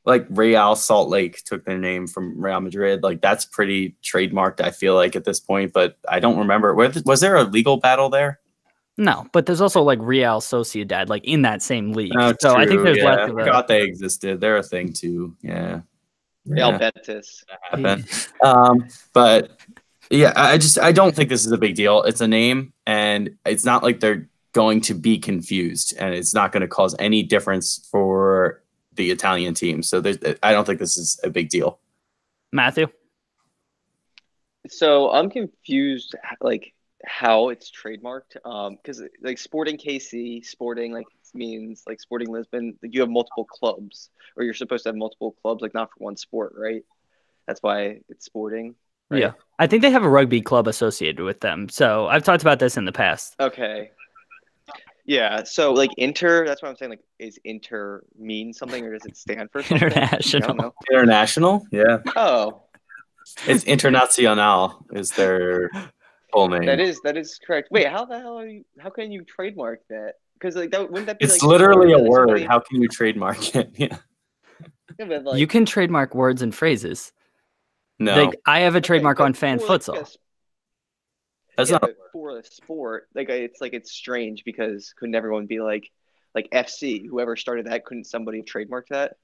like Real Salt Lake took their name from Real Madrid. Like that's pretty trademarked, I feel like, at this point, but I don't remember. Was there a legal battle there? No, but there's also like Real Sociedad, like in that same league. Oh, so true. I think there's less I of a... forgot they existed. They're a thing too. Yeah. Real Betis. But yeah, I don't think this is a big deal. It's a name, and it's not like they're going to be confused, and it's not going to cause any difference for the Italian team. So I don't think this is a big deal. Matthew? So I'm confused, like how it's trademarked. Because like Sporting KC, Sporting like means like Sporting Lisbon. Like, you have multiple clubs, or you're supposed to have multiple clubs, like not for one sport, right? That's why it's Sporting. Right? Yeah, I think they have a rugby club associated with them. So I've talked about this in the past. Okay. Yeah, so like Inter, that's what I'm saying. Like, is Inter mean something, or does it stand for something? International. I don't know. International? Yeah. Oh. It's Internacional is their full name. That is correct. Wait, how the hell how can you trademark that? Because like that wouldn't that be it's like literally a like word. somebody... How can you trademark it? Yeah. Yeah, but like, you can trademark words and phrases. No. Like, I have a trademark on fan futsal. That's not for a sport. Like it's strange because couldn't everyone be like FC? Whoever started that, couldn't somebody trademark that?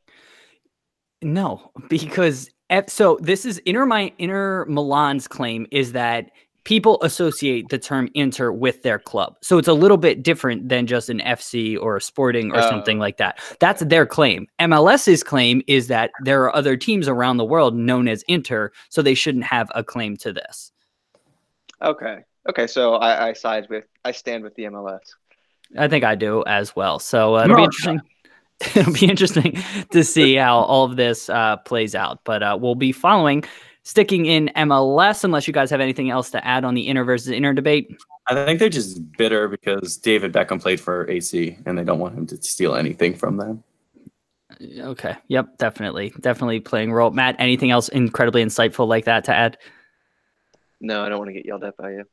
No, because so this is Inter Milan's claim is that people associate the term Inter with their club. So it's a little bit different than just an FC or a Sporting or something like that. That's their claim. MLS's claim is that there are other teams around the world known as Inter, so they shouldn't have a claim to this. Okay. So I stand with the MLS. I think I do as well. So it'll be interesting. It'll be interesting to see how all of this plays out. But we'll be sticking in MLS, unless you guys have anything else to add on the Inter versus Inter debate. I think they're just bitter because David Beckham played for AC and they don't want him to steal anything from them. Okay. Yep. Definitely playing a role. Matt, anything else incredibly insightful like that to add? No, I don't want to get yelled at by you.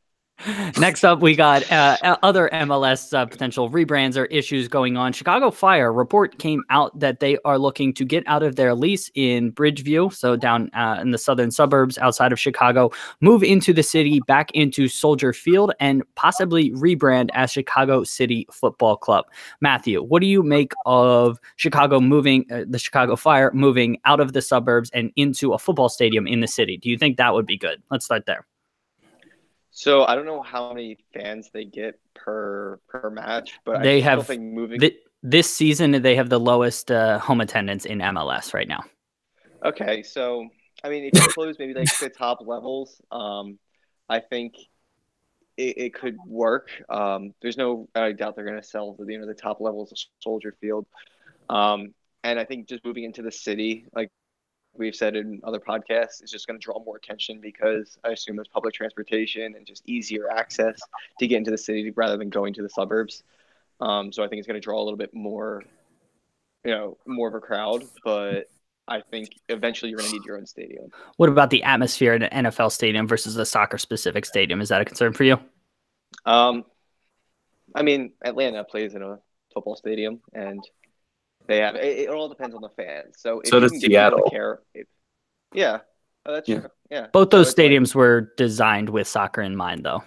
Next up, we got other MLS potential rebrands or issues going on. Chicago Fire report came out that they are looking to get out of their lease in Bridgeview, so down in the southern suburbs outside of Chicago, move into the city, back into Soldier Field, and possibly rebrand as Chicago City Football Club. Matthew, what do you make of Chicago the Chicago Fire moving out of the suburbs and into a football stadium in the city? Do you think that would be good? Let's start there. So I don't know how many fans they get per match, but they I still have think moving this season they have the lowest home attendance in MLS right now. Okay, so I mean, if you close maybe like the top levels, I think it could work. There's no doubt they're going to sell the top levels of Soldier Field, and I think just moving into the city, like we've said in other podcasts, is just going to draw more attention because I assume there's public transportation and just easier access to get into the city rather than going to the suburbs. So I think it's going to draw a little bit more, more of a crowd, but I think eventually you're going to need your own stadium. What about the atmosphere in an NFL stadium versus a soccer-specific stadium? Is that a concern for you? I mean, Atlanta plays in a football stadium, and they have it all depends on the fans. So if so does Seattle. Yeah, that's true. Yeah, both those stadiums were designed with soccer in mind, though.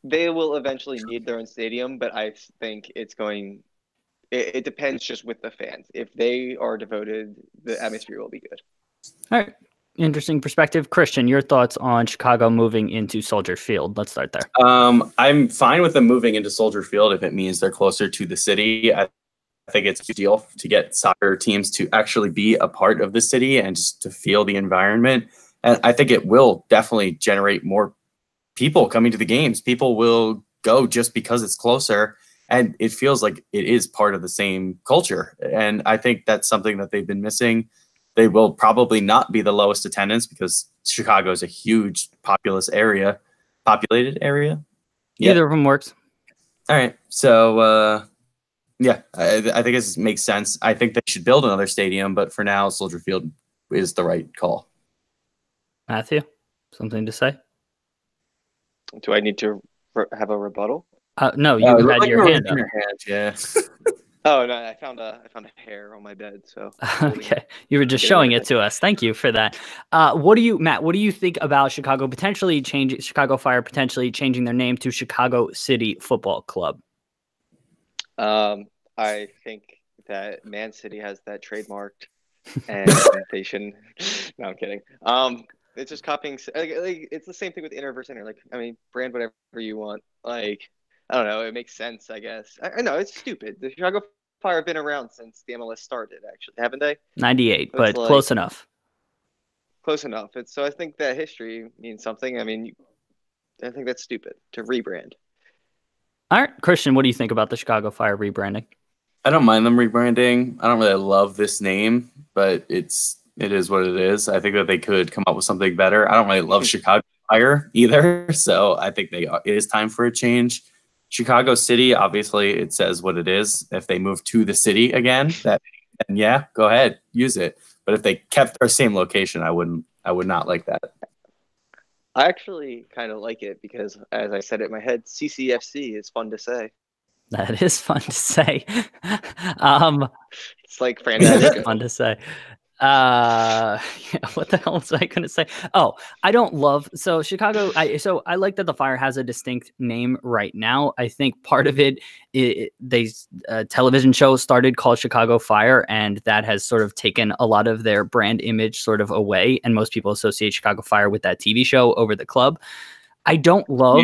They will eventually need their own stadium, but I think it's going. It depends just with the fans. If they are devoted, the atmosphere will be good. All right. Interesting perspective. Christian, your thoughts on Chicago moving into Soldier Field? Let's start there. I'm fine with them moving into Soldier Field if it means they're closer to the city. I think it's a good deal to get soccer teams to actually be a part of the city and just to feel the environment. And I think it will definitely generate more people coming to the games. People will go just because it's closer. And it feels like it is part of the same culture. And I think that's something that they've been missing. They will probably not be the lowest attendance because Chicago is a huge populated area. Either of them works. All right. So, I think this makes sense. I think they should build another stadium, but for now, Soldier Field is the right call. Matthew, something to say? Do I need to have a rebuttal? No, you had your hand up. Yeah. Oh no, I found a hair on my bed. So okay, you were just showing it to us. Thank you for that. Matt? What do you think about Chicago Fire potentially changing their name to Chicago City Football Club? I think that Man City has that trademarked, and they shouldn't. No, I'm kidding. It's just copying. It's the same thing with Inter versus Inter. Like, I mean, brand whatever you want. Like, I don't know. It makes sense, I guess. I know it's stupid. The Chicago Fire have been around since the MLS started, actually, haven't they? 98, but close enough. Close enough. So I think that history means something. I mean, I think that's stupid to rebrand. All right, Christian, what do you think about the Chicago Fire rebranding? I don't mind them rebranding. I don't really love this name, but it is what it is. I think that they could come up with something better. I don't really love Chicago Fire either, so I think it is time for a change. Chicago City, obviously, it says what it is. If they move to the city again, then yeah, go ahead, use it. But if they kept our same location, I would not like that. I actually kind of like it because, as I said it in my head, CCFC is fun to say. That is fun to say. It's like franchise. Fun to say. What the hell was I going to say? Oh, I don't love Chicago. I like that the Fire has a distinct name right now. I think part of it, television show started called Chicago Fire, and that has sort of taken a lot of their brand image sort of away. And most people associate Chicago Fire with that TV show over the club. I don't love.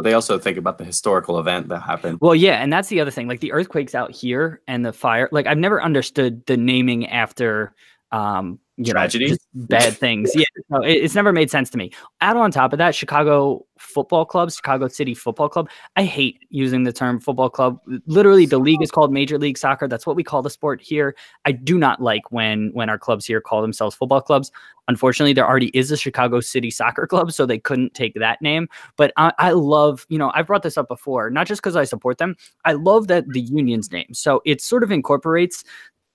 They also think about the historical event that happened. Well, yeah, and that's the other thing. Like the earthquakes out here and the fire. Like I've never understood the naming after tragedy, just bad things. Yeah, no, it's never made sense to me. Add on top of that, Chicago football clubs, Chicago City Football Club. I hate using the term football club. Literally, the league is called Major League Soccer. That's what we call the sport here. I do not like when our clubs here call themselves football clubs. Unfortunately, there already is a Chicago City Soccer Club, so they couldn't take that name. But I love, I've brought this up before, not just because I support them. I love that the union's name. So it sort of incorporates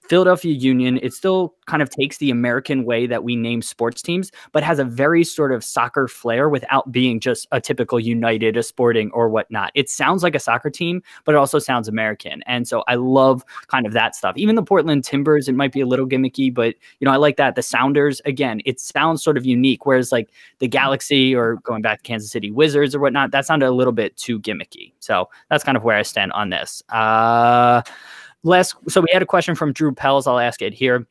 Philadelphia Union. It still kind of takes the American way that we name sports teams, but has a very sort of soccer flair without being just a typical United, a Sporting or whatnot. It sounds like a soccer team, but it also sounds American. And so I love kind of that stuff. Even the Portland Timbers, it might be a little gimmicky, but I like that. The Sounders, again, it sounds sort of unique. Whereas like the Galaxy or going back to Kansas City Wizards or whatnot, that sounded a little bit too gimmicky. So that's kind of where I stand on this. So we had a question from Drew Pells. I'll ask it here.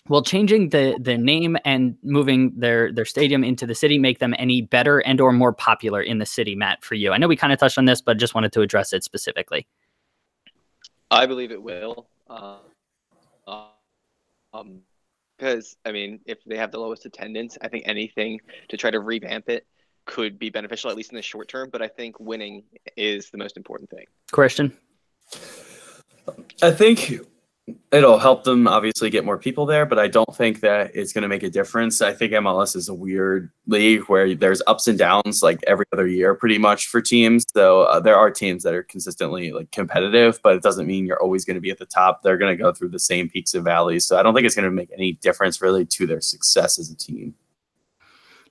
Will changing the name and moving their stadium into the city make them any better and or more popular in the city, Matt, for you? I know we kind of touched on this, but just wanted to address it specifically. I believe it will. Because, I mean, if they have the lowest attendance, I think anything to try to revamp it could be beneficial, at least in the short term. But I think winning is the most important thing. Christian? I think it'll help them obviously get more people there, but I don't think that it's going to make a difference. I think MLS is a weird league where there's ups and downs like every other year pretty much for teams. So there are teams that are consistently like competitive, but it doesn't mean you're always going to be at the top. They're going to go through the same peaks and valleys. So I don't think it's going to make any difference really to their success as a team.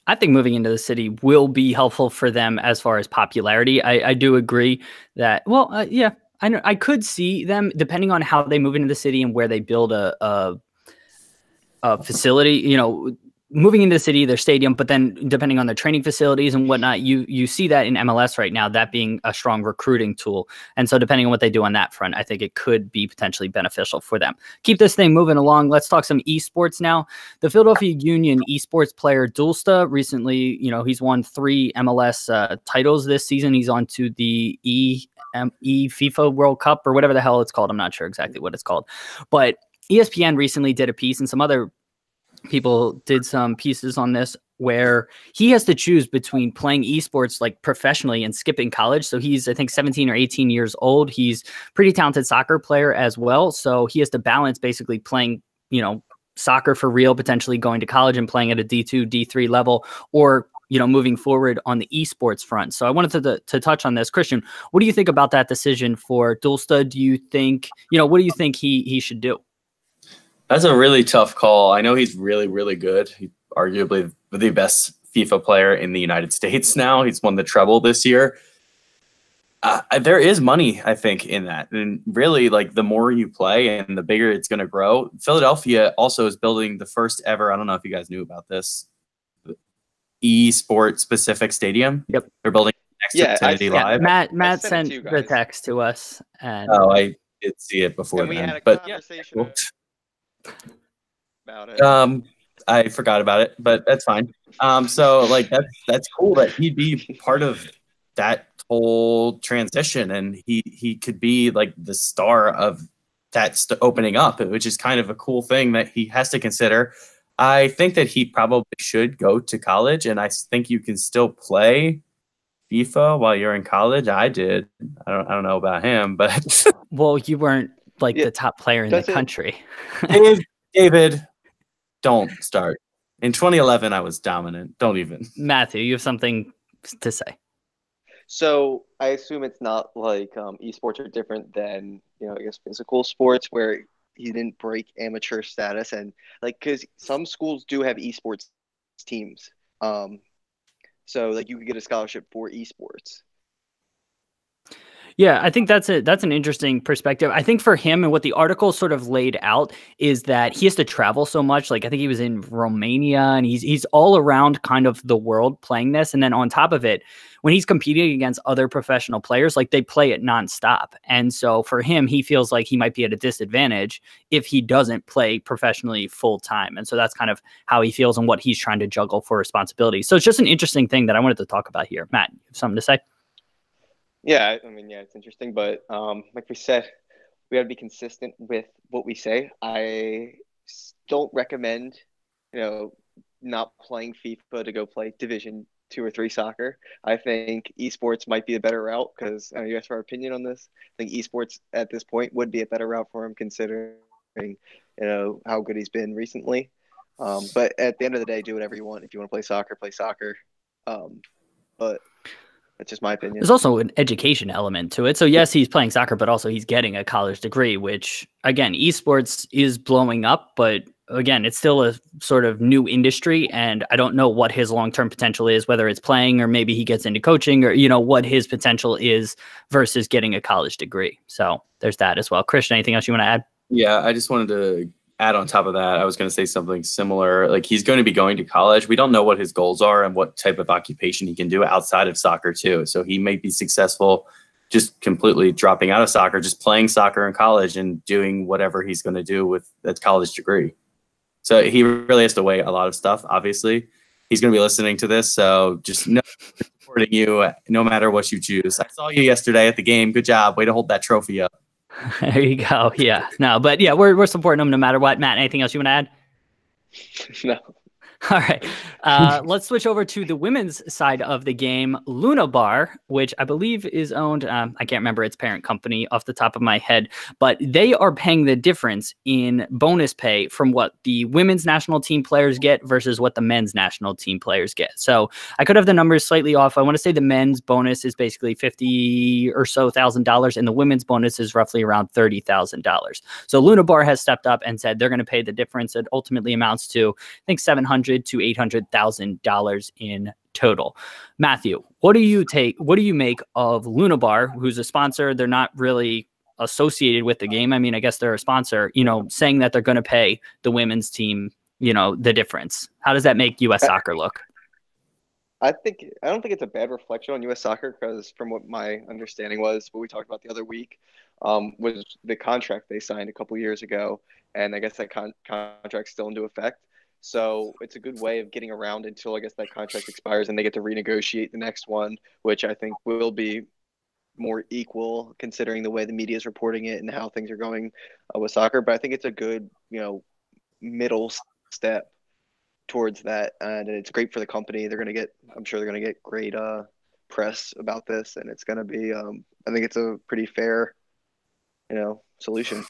I think moving into the city will be helpful for them as far as popularity. I do agree that, yeah. I know I could see them, depending on how they move into the city and where they build a facility, moving into the city, their stadium, but then depending on their training facilities and whatnot, you see that in MLS right now, that being a strong recruiting tool. And so depending on what they do on that front, I think it could be potentially beneficial for them. Keep this thing moving along. Let's talk some esports now. The Philadelphia Union esports player Doolsta recently, he's won 3 MLS titles this season. He's on to the FIFA World Cup or whatever the hell it's called. I'm not sure exactly what it's called, but ESPN recently did a piece, and some other people did some pieces on this, where he has to choose between playing esports like professionally and skipping college. So he's, I think, 17 or 18 years old. He's pretty talented soccer player as well. So he has to balance basically playing, soccer for real, potentially going to college and playing at a D2, D3 level, or moving forward on the esports front. So I wanted to touch on this. Christian, what do you think about that decision for Doolsta? Do you think, what do you think he should do? That's a really tough call. I know he's really, really good. He's arguably the best FIFA player in the United States now. He's won the treble this year. There is money, I think, in that. And really, like, the more you play and the bigger it's going to grow. Philadelphia also is building the first ever, I don't know if you guys knew about this, e-sport specific stadium. Yep. They're building next to Infinity Live. Matt sent the text to us. And I did see it before. And we had a conversation about it. I forgot about it, but that's fine. So like that's cool that he'd be part of that whole transition, and he could be like the star of that opening up, which is kind of a cool thing that he has to consider. I think that he probably should go to college, and I think you can still play FIFA while you're in college. I did. I don't know about him, but well, you weren't like the top player in the country. David, don't start. In 2011, I was dominant. Don't even. Matthew, you have something to say. So I assume it's not like esports are different than, I guess physical sports where he didn't break amateur status, and like, because some schools do have esports teams. So like you could get a scholarship for esports. Yeah, I think that's an interesting perspective. I think for him and what the article sort of laid out is that he has to travel so much. Like I think he was in Romania and he's all around kind of the world playing this. And then on top of it, when he's competing against other professional players, like they play it nonstop. And so for him, he feels like he might be at a disadvantage if he doesn't play professionally full time. And so that's kind of how he feels and what he's trying to juggle for responsibility. So it's just an interesting thing that I wanted to talk about here. Matt, you have something to say? Yeah, I mean, yeah, it's interesting, but like we said, we got to be consistent with what we say. I don't recommend, not playing FIFA to go play Division 2 or 3 soccer. I think esports might be a better route because you asked for our opinion on this. I think esports at this point would be a better route for him considering, how good he's been recently. But at the end of the day, do whatever you want. If you want to play soccer, play soccer. But that's just my opinion. There's also an education element to it. So yes, he's playing soccer, but also he's getting a college degree, which again, esports is blowing up, but again, it's still a sort of new industry. And I don't know what his long-term potential is, whether it's playing or maybe he gets into coaching or, what his potential is versus getting a college degree. So there's that as well. Christian, anything else you want to add? Yeah, I just wanted to add on top of that. I was going to say something similar. Like he's going to be going to college. We don't know what his goals are and what type of occupation he can do outside of soccer too. So he may be successful just completely dropping out of soccer, just playing soccer in college and doing whatever he's going to do with that college degree. So he really has to weigh a lot of stuff. Obviously, he's going to be listening to this. So just know supporting you no matter what you choose. I saw you yesterday at the game. Good job. Way to hold that trophy up. There you go. Yeah. No, but yeah, we're supporting him no matter what. Matt, anything else you want to add? No. All right. Let's switch over to the women's side of the game. Luna Bar, which I believe is owned, I can't remember its parent company off the top of my head, but they are paying the difference in bonus pay from what the women's national team players get versus what the men's national team players get. So I could have the numbers slightly off. I want to say the men's bonus is basically $50,000 or so, and the women's bonus is roughly around $30,000. So Luna Bar has stepped up and said they're going to pay the difference. It ultimately amounts to, I think, $700,000 to $800,000 in total. Matthew, what do you make of Luna Bar, who's a sponsor? They're not really associated with the game. I mean, I guess they're a sponsor, saying that they're going to pay the women's team, the difference. How does that make U.S. soccer look? I don't think it's a bad reflection on U.S. soccer because from what my understanding was, what we talked about the other week, was the contract they signed a couple years ago. And I guess that contract's still into effect. So it's a good way of getting around until I guess that contract expires and they get to renegotiate the next one, which I think will be more equal considering the way the media is reporting it and how things are going with soccer. But I think it's a good, middle step towards that. And it's great for the company. I'm sure they're going to get great press about this. And it's going to be, I think it's a pretty fair, solution.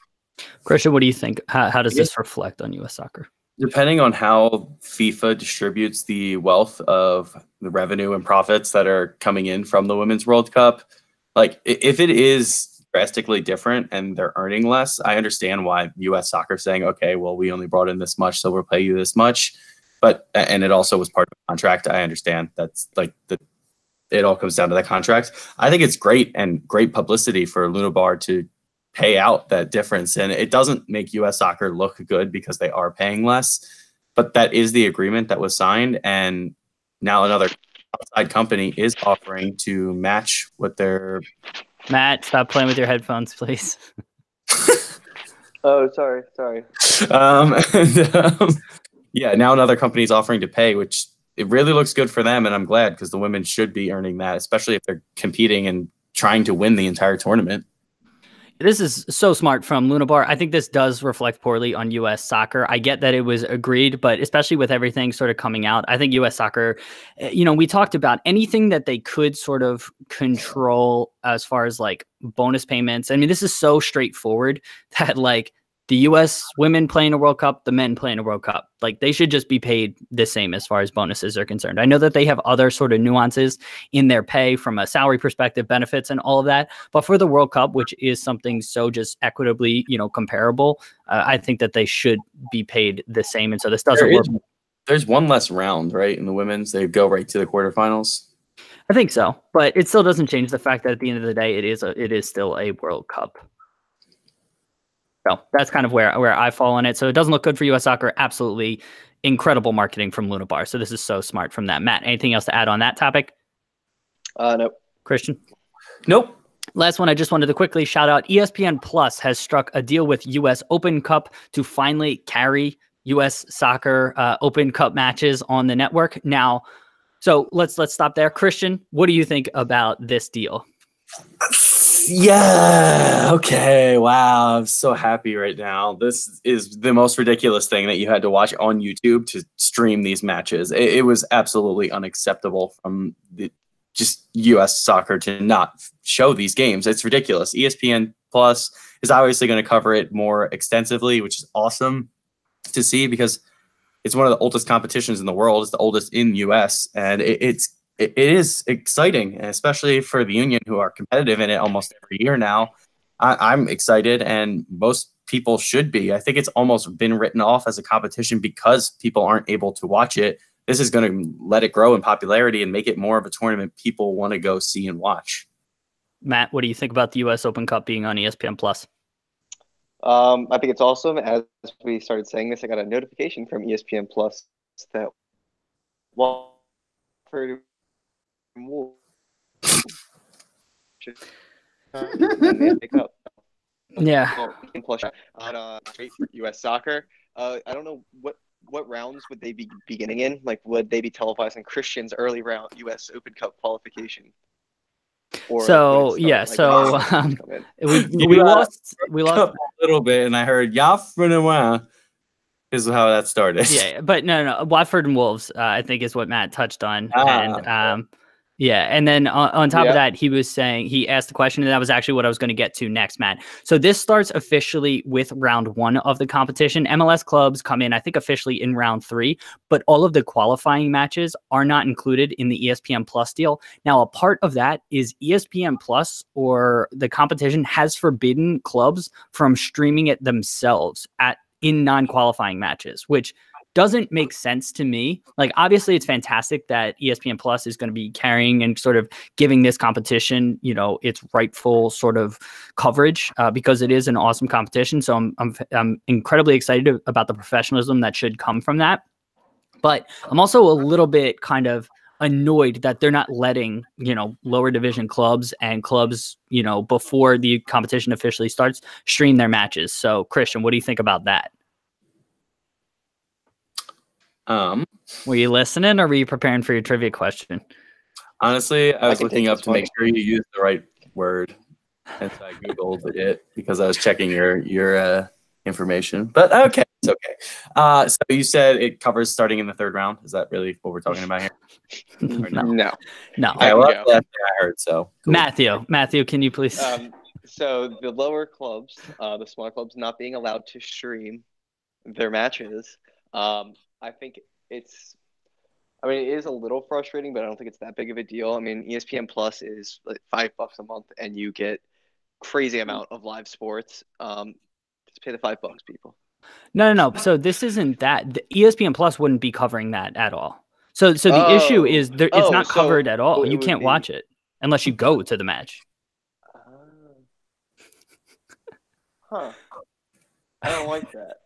Christian, what do you think? How does this reflect on U.S. soccer? Depending on how FIFA distributes the wealth of the revenue and profits that are coming in from the Women's World Cup, like if it is drastically different and they're earning less, I understand why U.S. soccer is saying, okay, well, we only brought in this much, so we'll pay you this much. And it also was part of the contract. I understand that's it all comes down to that contract. I think it's great and great publicity for Luna Bar to pay out that difference. And it doesn't make U.S. soccer look good because they are paying less, but that is the agreement that was signed. And now another outside company is offering to match what their... Matt, stop playing with your headphones, please. Oh, sorry. Yeah, now another company is offering to pay, which it really looks good for them. And I'm glad because the women should be earning that, especially if they're competing and trying to win the entire tournament. This is so smart from Luna Bar. I think this does reflect poorly on U.S. soccer. I get that it was agreed, but especially with everything sort of coming out, I think U.S. soccer, we talked about anything that they could sort of control as far as like bonus payments. I mean, this is so straightforward that like the U.S. women playing a World Cup, the men playing a World Cup, like they should just be paid the same as far as bonuses are concerned. I know that they have other sort of nuances in their pay from a salary perspective, benefits and all of that. But for the World Cup, which is something so just equitably, comparable, I think that they should be paid the same. And so this doesn't work. There's one less round, right? In the women's, they go right to the quarterfinals. I think so, but it still doesn't change the fact that at the end of the day, it is still a World Cup. So that's kind of where I fall on it. So it doesn't look good for U.S. Soccer. Absolutely incredible marketing from Luna Bar. So this is so smart from that. Matt, anything else to add on that topic? Nope. Christian? Nope. Last one, I just wanted to quickly shout out ESPN Plus has struck a deal with US Open Cup to finally carry US Soccer Open Cup matches on the network. Now, so let's stop there. Christian, what do you think about this deal? Yeah. Okay. Wow. I'm so happy right now. This is the most ridiculous thing that you had to watch on YouTube to stream these matches. It was absolutely unacceptable from the just U.S. soccer to not show these games. It's ridiculous. ESPN Plus is obviously going to cover it more extensively, which is awesome to see because it's one of the oldest competitions in the world. It's the oldest in U.S. and it is exciting, especially for the Union, who are competitive in it almost every year now. I'm excited, and most people should be. I think it's almost been written off as a competition because people aren't able to watch it. This is going to let it grow in popularity and make it more of a tournament people want to go see and watch. Matt, what do you think about the U.S. Open Cup being on ESPN Plus? I think it's awesome. As we started saying this, I got a notification from ESPN Plus that Watford and they pick up. Yeah. Plus on straight for U.S. Soccer. I don't know what rounds would they be beginning in? Like, would they be televising Christian's early round U.S. Open Cup qualification? Or so yeah, so we lost a little bit, and I heard "Yaf is how that started. Yeah, but no, Watford and Wolves, I think is what Matt touched on, and yeah, and then on top of that, he asked the question, and that was actually what I was going to get to next, Matt. So this starts officially with round 1 of the competition. MLS clubs come in, I think, officially in round 3, but all of the qualifying matches are not included in the ESPN Plus deal. Now, a part of that is ESPN Plus, or the competition, has forbidden clubs from streaming it themselves in non-qualifying matches, which doesn't make sense to me. Like, obviously it's fantastic that ESPN Plus is going to be carrying and sort of giving this competition, its rightful sort of coverage, because it is an awesome competition. So I'm incredibly excited about the professionalism that should come from that. But I'm also a little bit kind of annoyed that they're not letting, lower division clubs and clubs, before the competition officially starts, stream their matches. So Christian, what do you think about that? Were you listening, or were you preparing for your trivia question? Honestly, I was looking up to make sure you used the right word, and so I Googled it because I was checking your information. But okay, it's okay. So you said it covers starting in the 3rd round. Is that really what we're talking about here? No. Okay, well, that's the last thing I heard. So cool. Matthew, can you please? So the lower clubs, the smaller clubs, not being allowed to stream their matches. I think it is a little frustrating, but I don't think it's that big of a deal. I mean, ESPN Plus is like $5 a month, and you get crazy amount of live sports. Just pay the $5, people. No. So this isn't that. The ESPN Plus wouldn't be covering that at all. So the issue is it's not covered at all. You can't watch it unless you go to the match. I don't like that.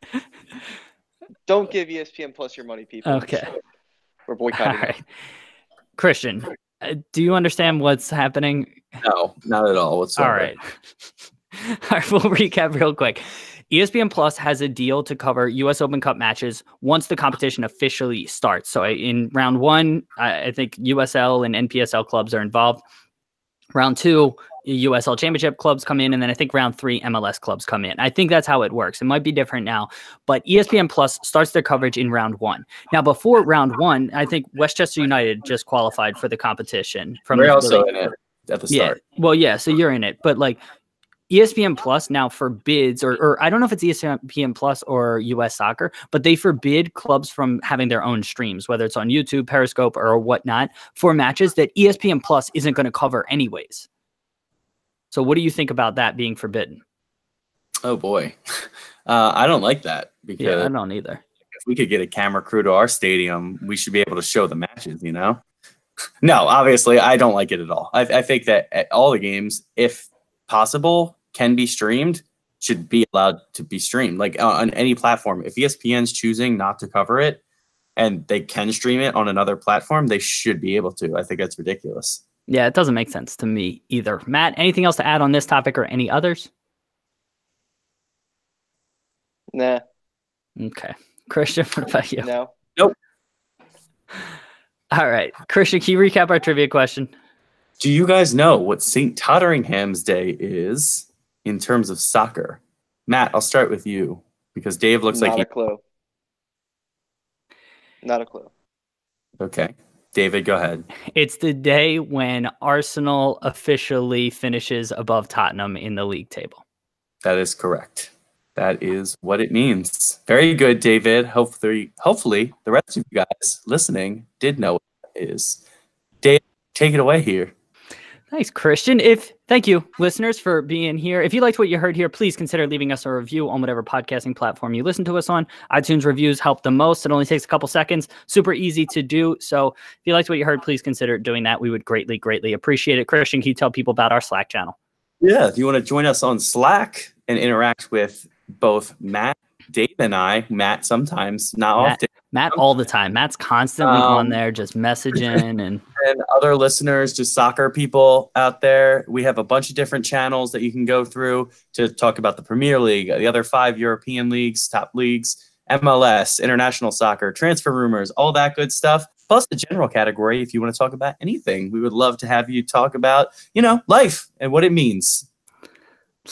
Don't give ESPN Plus your money, people. Okay. We're boycotting. All right. Christian, do you understand what's happening? No, not at all whatsoever. All right. All right, we'll recap real quick. ESPN Plus has a deal to cover U.S. Open Cup matches once the competition officially starts. So in round 1, I think USL and NPSL clubs are involved. Round 2, USL Championship clubs come in, and then I think round 3, MLS clubs come in. I think that's how it works. It might be different now, but ESPN Plus starts their coverage in round 1. Now, before round 1, I think Westchester United just qualified for the competition. We're also in it at the start. Yeah. Well, yeah, so you're in it, but like ESPN Plus now forbids, or I don't know if it's ESPN Plus or US Soccer, but they forbid clubs from having their own streams, whether it's on YouTube, Periscope, or whatnot, for matches that ESPN Plus isn't going to cover anyways. So what do you think about that being forbidden? Oh, boy. I don't like that. Because I don't either. If we could get a camera crew to our stadium, we should be able to show the matches, No, obviously, I don't like it at all. I think that all the games, if possible, can be streamed, should be allowed to be streamed. Like on any platform. If ESPN's choosing not to cover it and they can stream it on another platform, they should be able to. I think that's ridiculous. Yeah, it doesn't make sense to me either. Matt, anything else to add on this topic or any others? Nah. Okay. Christian, what about you? No. Nope. All right. Christian, can you recap our trivia question? Do you guys know what St. Totteringham's Day is in terms of soccer? Matt, I'll start with you because Dave looks Not like a clue. Not a clue. Okay. David, go ahead. It's the day when Arsenal officially finishes above Tottenham in the league table. That is correct. That is what it means. Very good, David. Hopefully the rest of you guys listening did know what it is. Dave, take it away here. Thanks, Christian. Thank you, listeners, for being here. If you liked what you heard here, please consider leaving us a review on whatever podcasting platform you listen to us on. iTunes reviews help the most. It only takes a couple seconds. Super easy to do. So if you liked what you heard, please consider doing that. We would greatly, greatly appreciate it. Christian, can you tell people about our Slack channel? Yeah, if you want to join us on Slack and interact with both Matt, Dave, and I, Matt sometimes, not often. Matt all the time. Matt's constantly on there just messaging and other listeners, just soccer people out there. We have a bunch of different channels that you can go through to talk about the Premier League, the other 5 European leagues, top leagues, MLS, international soccer, transfer rumors, all that good stuff. Plus the general category, if you want to talk about anything, we would love to have you talk about, life and what it means.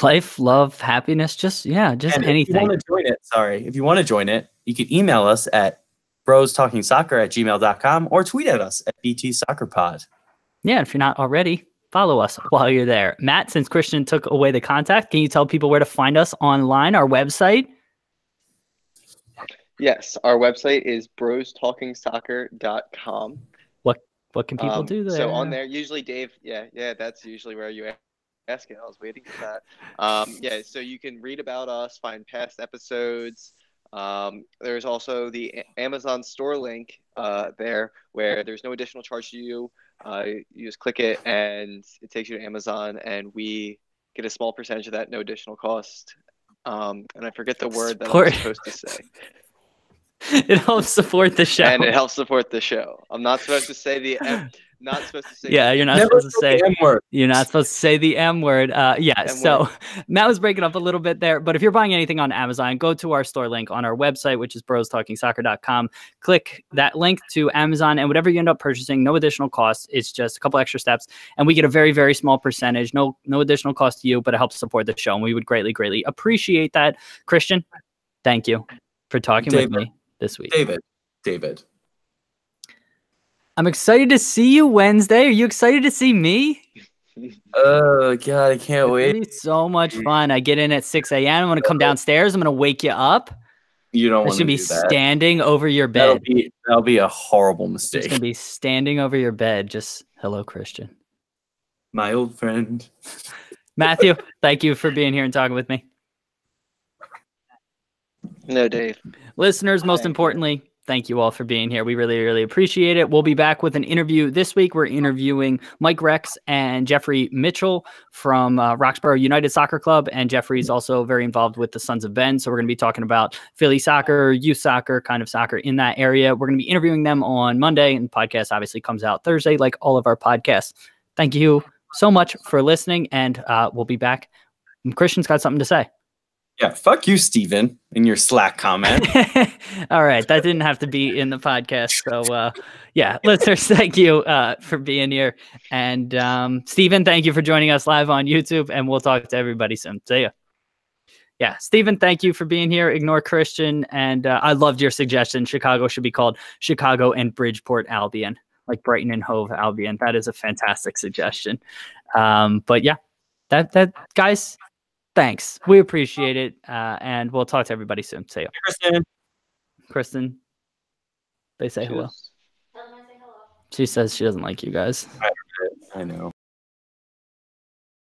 Life, love, happiness, just anything. If you want to join it, you can email us at brostalkingsoccer@gmail.com or tweet at us at BTSoccerPod. Yeah, if you're not already, follow us while you're there. Matt, since Christian took away the contact, can you tell people where to find us online, our website? Yes, our website is brostalkingsoccer.com. What can people do there? So on there, usually Dave, that's usually where you ask it. I was waiting for that. So you can read about us, find past episodes. There's also the Amazon store link there where there's no additional charge to you. You just click it and it takes you to Amazon, and we get a small percentage of that, no additional cost. And I forget the word that I'm supposed to say. It helps support the show. And it helps support the show. I'm not supposed to say the not supposed to say. Yeah, you're not supposed to say the M word. You're not supposed to say the M word. So Matt was breaking up a little bit there, but if you're buying anything on Amazon, go to our store link on our website, which is brostalkingsoccer.com. Click that link to Amazon, and whatever you end up purchasing, no additional cost. It's just a couple extra steps, and we get a very, very small percentage. No additional cost to you, but it helps support the show, and we would greatly, greatly appreciate that. Christian, thank you for talking with me this week. David. I'm excited to see you Wednesday. Are you excited to see me? Oh, God, I can't wait. It's so much fun. I get in at 6 a.m. I'm going to come downstairs. I'm going to wake you up. You don't want to be standing over your bed. That'll be a horrible mistake. It's going to be standing over your bed. Just, hello, Christian. My old friend. Matthew, thank you for being here and talking with me. No, Dave. Listeners, most importantly, thank you all for being here. We really, really appreciate it. We'll be back with an interview this week. We're interviewing Mike Rex and Jeffrey Mitchell from Roxborough United Soccer Club. And Jeffrey's also very involved with the Sons of Ben. So we're going to be talking about Philly soccer, youth soccer, kind of soccer in that area. We're going to be interviewing them on Monday, and the podcast obviously comes out Thursday, like all of our podcasts. Thank you so much for listening, and we'll be back. Christian's got something to say. Yeah, fuck you, Steven, in your Slack comment. All right, that didn't have to be in the podcast. So, listeners, thank you for being here. And Steven, thank you for joining us live on YouTube, and we'll talk to everybody soon. See ya. Yeah, Steven, thank you for being here. Ignore Christian. And I loved your suggestion. Chicago should be called Chicago and Bridgeport Albion, like Brighton and Hove Albion. That is a fantastic suggestion. But yeah, that guys, thanks. We appreciate it. And we'll talk to everybody soon. See you. Kristen. They say hello. She says she doesn't like you guys. I know.